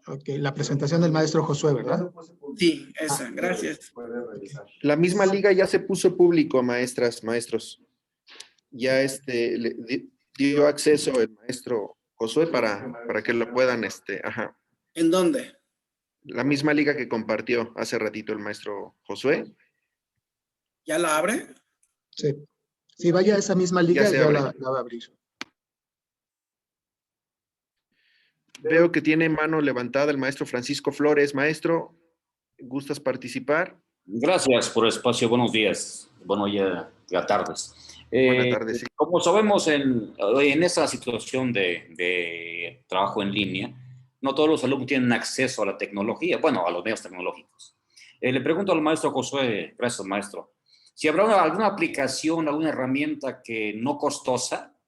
Ok, la presentación del maestro Josué, ¿verdad? Sí, esa, gracias. La misma liga ya se puso público, maestras, maestros. Ya le dio acceso el maestro Josué para que lo puedan, ajá. ¿En dónde? La misma liga que compartió hace ratito el maestro Josué. ¿Ya la abre? Sí. Si vaya a esa misma liga, ya la va a abrir. Veo que tiene mano levantada el maestro Francisco Flores. Maestro, ¿gustas participar? Gracias por el espacio. Buenos días. Bueno, ya tardes. Buenas tardes. Sí. Como sabemos, en esta situación de trabajo en línea, no todos los alumnos tienen acceso a la tecnología, bueno, a los medios tecnológicos. Le pregunto al maestro Josué, gracias maestro, si habrá alguna aplicación, alguna herramienta que no costosa,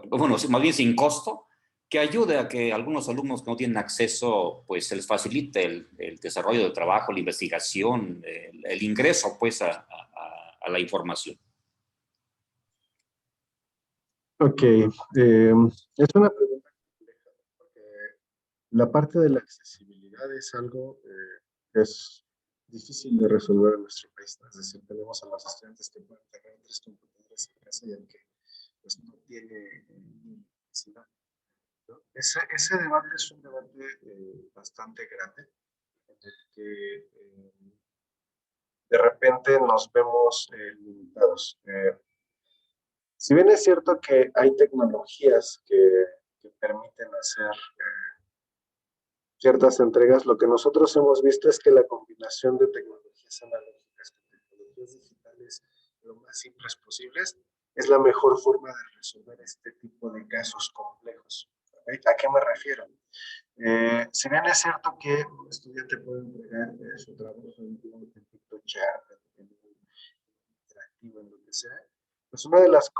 bueno, más bien sin costo, que ayude a que algunos alumnos que no tienen acceso, pues se les facilite el desarrollo del trabajo, la investigación, el ingreso, pues, a la información. Ok, es una pregunta compleja, porque la parte de la accesibilidad es algo que es difícil de resolver en nuestro país. Es decir, tenemos a los estudiantes que pueden tener 3 computadores en casa y el que pues, no tiene necesidad. ¿No? Ese debate es un debate bastante grande, en el que de repente nos vemos limitados. Si bien es cierto que hay tecnologías que permiten hacer ciertas entregas, lo que nosotros hemos visto es que la combinación de tecnologías analógicas con tecnologías digitales lo más simples posibles es la mejor forma de resolver este tipo de casos complejos. ¿A qué me refiero? Si bien es cierto que un estudiante puede entregar su trabajo en un chat, en un interactivo, en lo que sea, pues una de las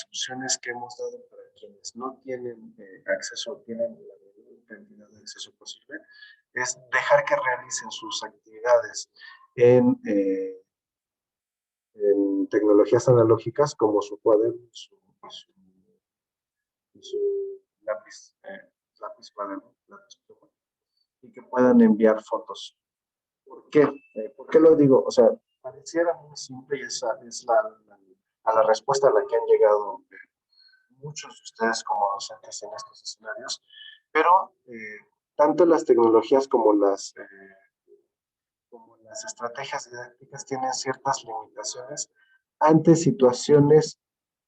opciones que hemos dado para quienes no tienen acceso o tienen la menor cantidad de acceso posible es dejar que realicen sus actividades en tecnologías analógicas como su cuaderno, su lápiz cuaderno, lápiz pluma, y que puedan enviar fotos. ¿Por qué? ¿Por qué lo digo? O sea, pareciera muy simple y esa es la respuesta a la que han llegado muchos de ustedes como docentes en estos escenarios, pero tanto las tecnologías como las las estrategias didácticas tienen ciertas limitaciones ante situaciones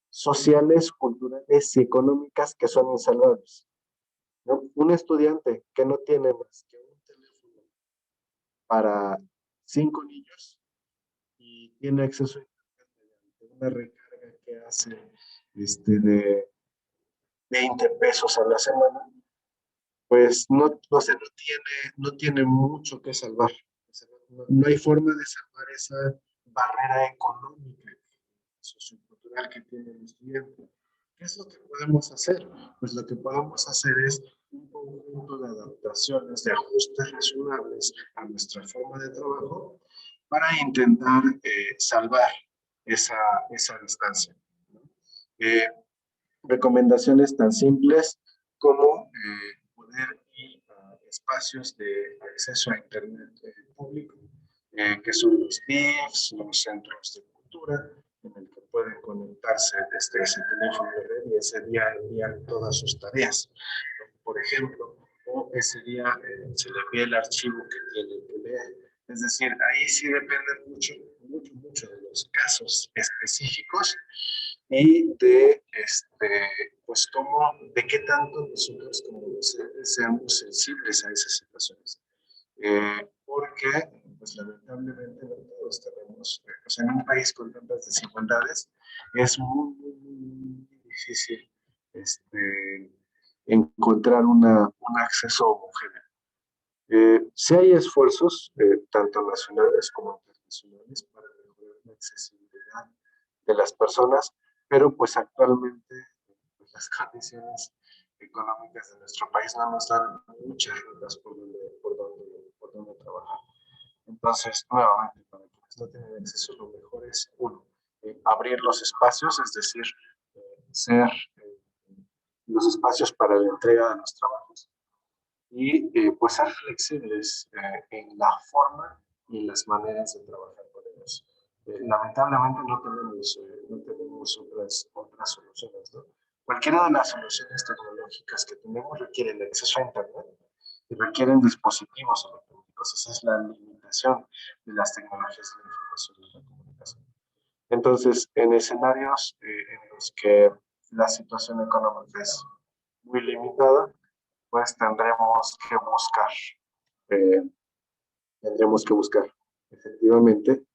sociales, culturales y económicas que son insalvables, ¿no? Un estudiante que no tiene más que un teléfono para 5 niños y tiene acceso a internet mediante una recarga que hace de 20 pesos a la semana, pues no tiene mucho que salvar. O sea, no hay forma de salvar esa barrera económica, sociocultural que tiene el estudiante. ¿Qué es lo que podemos hacer? Pues lo que podemos hacer es un conjunto de adaptaciones, de ajustes razonables a nuestra forma de trabajo para intentar salvar esa distancia, ¿no? Recomendaciones tan simples como poder ir a espacios de acceso a internet público, que son los DIFs, los centros de cultura, en el que pueden conectarse desde ese teléfono de red y ese día envían todas sus tareas, por ejemplo, o ese día se le envía el archivo que tiene que leer. Es decir, ahí sí depende mucho de los casos específicos y de, pues, de qué tanto nosotros como docentes seamos sensibles a esas situaciones. Porque, pues, lamentablemente no todos tenemos, pues, en un país con tantas desigualdades, es muy difícil encontrar un acceso homogéneo. Sí hay esfuerzos, tanto nacionales como internacionales, para mejorar la accesibilidad de las personas, pero pues actualmente pues, las condiciones económicas de nuestro país no nos dan muchas rutas por donde trabajar. Entonces, nuevamente, para quienes no tienen acceso, lo mejor es, uno, abrir los espacios, es decir, ser los espacios para la entrega de los trabajos y pues ser flexibles en la forma y en las maneras de trabajar con ellos. Lamentablemente no tenemos otras soluciones, ¿no? Cualquiera de las soluciones tecnológicas que tenemos requieren de acceso a internet y requieren dispositivos electrónicos. Esa es la limitación de las tecnologías de la información y la comunicación. Entonces, en escenarios en los que la situación económica es muy limitada, pues tendremos que buscar efectivamente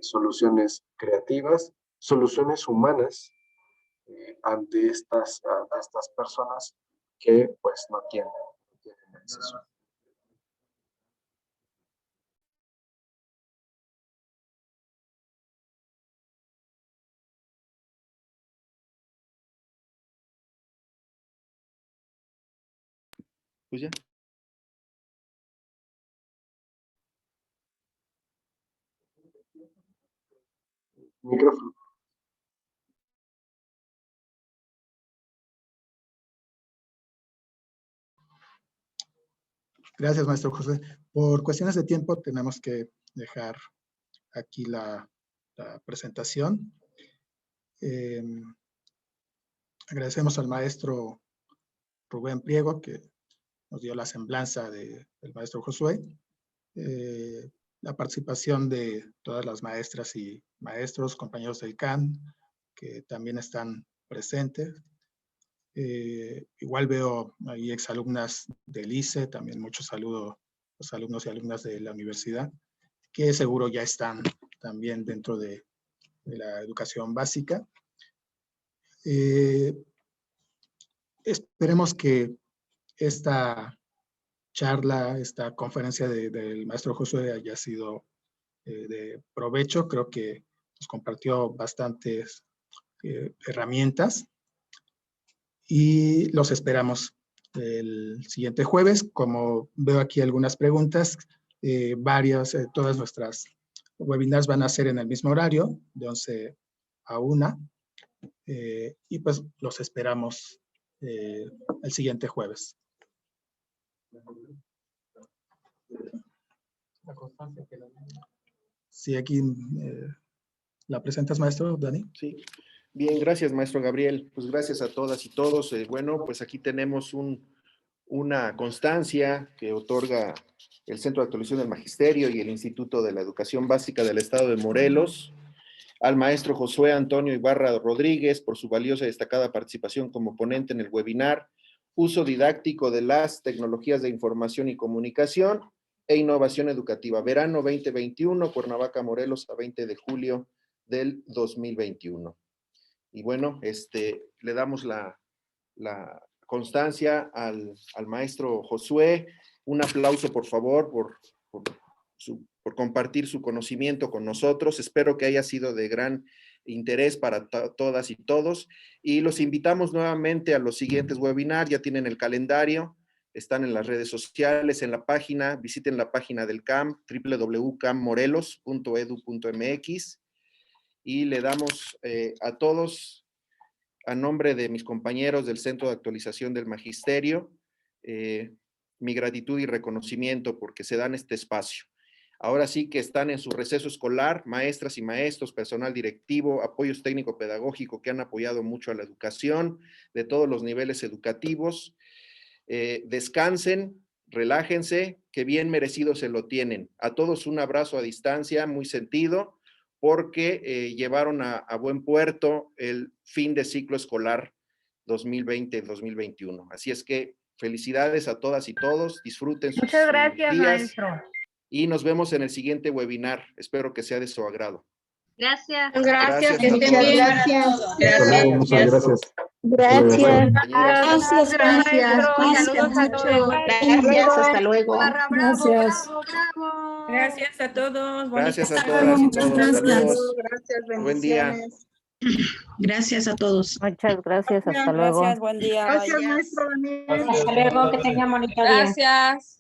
soluciones creativas, soluciones humanas ante estas personas que pues no tienen acceso. Pues ya. Micrófono. Gracias, maestro José. Por cuestiones de tiempo tenemos que dejar aquí la presentación. Agradecemos al maestro Rubén Pliego, que nos dio la semblanza del maestro Josué, la participación de todas las maestras y maestros, compañeros del CAN, que también están presentes. Igual veo ahí exalumnas del ICE, también muchos saludos a los alumnos y alumnas de la universidad, que seguro ya están también dentro de la educación básica. Esperemos que esta charla, esta conferencia del maestro Josué haya sido de provecho. Creo que nos compartió bastantes herramientas y los esperamos el siguiente jueves. Como veo aquí algunas preguntas, todas nuestras webinars van a ser en el mismo horario, de 11 a 1, y pues los esperamos el siguiente jueves. Sí, aquí la presentas, maestro Dani. Sí. Bien, gracias, maestro Gabriel. Pues gracias a todas y todos. Bueno, pues aquí tenemos un una constancia que otorga el Centro de Actualización del Magisterio y el Instituto de la Educación Básica del Estado de Morelos, al maestro Josué Antonio Ibarra Rodríguez por su valiosa y destacada participación como ponente en el webinar Uso didáctico de las tecnologías de información y comunicación e innovación educativa, verano 2021, Cuernavaca, Morelos, a 20 de julio del 2021. Y bueno, le damos la constancia al maestro Josué. Un aplauso, por favor, por compartir su conocimiento con nosotros. Espero que haya sido de gran interés para todas y todos. Y los invitamos nuevamente a los siguientes webinars. Ya tienen el calendario, están en las redes sociales, en la página. Visiten la página del CAM, www.cammorelos.edu.mx. Y le damos a todos, a nombre de mis compañeros del Centro de Actualización del Magisterio, mi gratitud y reconocimiento porque se dan este espacio. Ahora sí que están en su receso escolar, maestras y maestros, personal directivo, apoyos técnico-pedagógico que han apoyado mucho a la educación de todos los niveles educativos. Descansen, relájense, que bien merecido se lo tienen. A todos un abrazo a distancia, muy sentido, porque llevaron a buen puerto el fin de ciclo escolar 2020-2021. Así es que felicidades a todas y todos, disfruten sus Muchas gracias, días. maestro. Y nos vemos en el siguiente webinar. Espero que sea de su agrado. Gracias. Gracias. Gracias. Muchas gracias. Gracias. Gracias, Saludos a todos. Gracias, hasta luego. Gracias. Gracias a todos. Gracias a todas y todos. Saludos. Gracias, Buen día. Gracias a todos. Muchas gracias. Hasta luego. Gracias, buen día. Gracias, bye. maestro Daniel. Hasta luego. Que tengan bonito día. Gracias.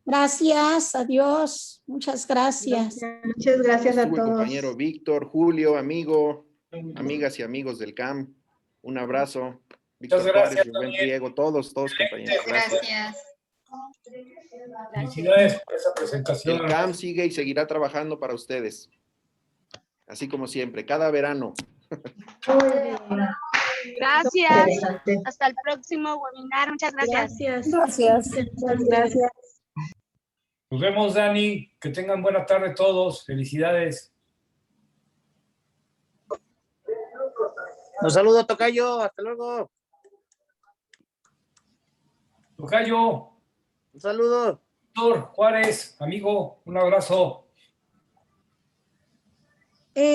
Gracias, adiós. Muchas gracias. Muchas gracias a Estuvo el todos. compañero Víctor, Julio, amigo, amigas y amigos del CAM. Un abrazo. Víctor Juárez, Rubén Riego, todos compañeros. Gracias. Felicidades por esa presentación. El CAM sigue y seguirá trabajando para ustedes. Así como siempre, cada verano. Gracias. Hasta el próximo webinar. Muchas gracias. Gracias. Nos vemos, Dani. Que tengan buena tarde todos. Felicidades. Un saludo, tocayo. Hasta luego. Tocayo. Un saludo. Víctor Juárez, amigo, un abrazo.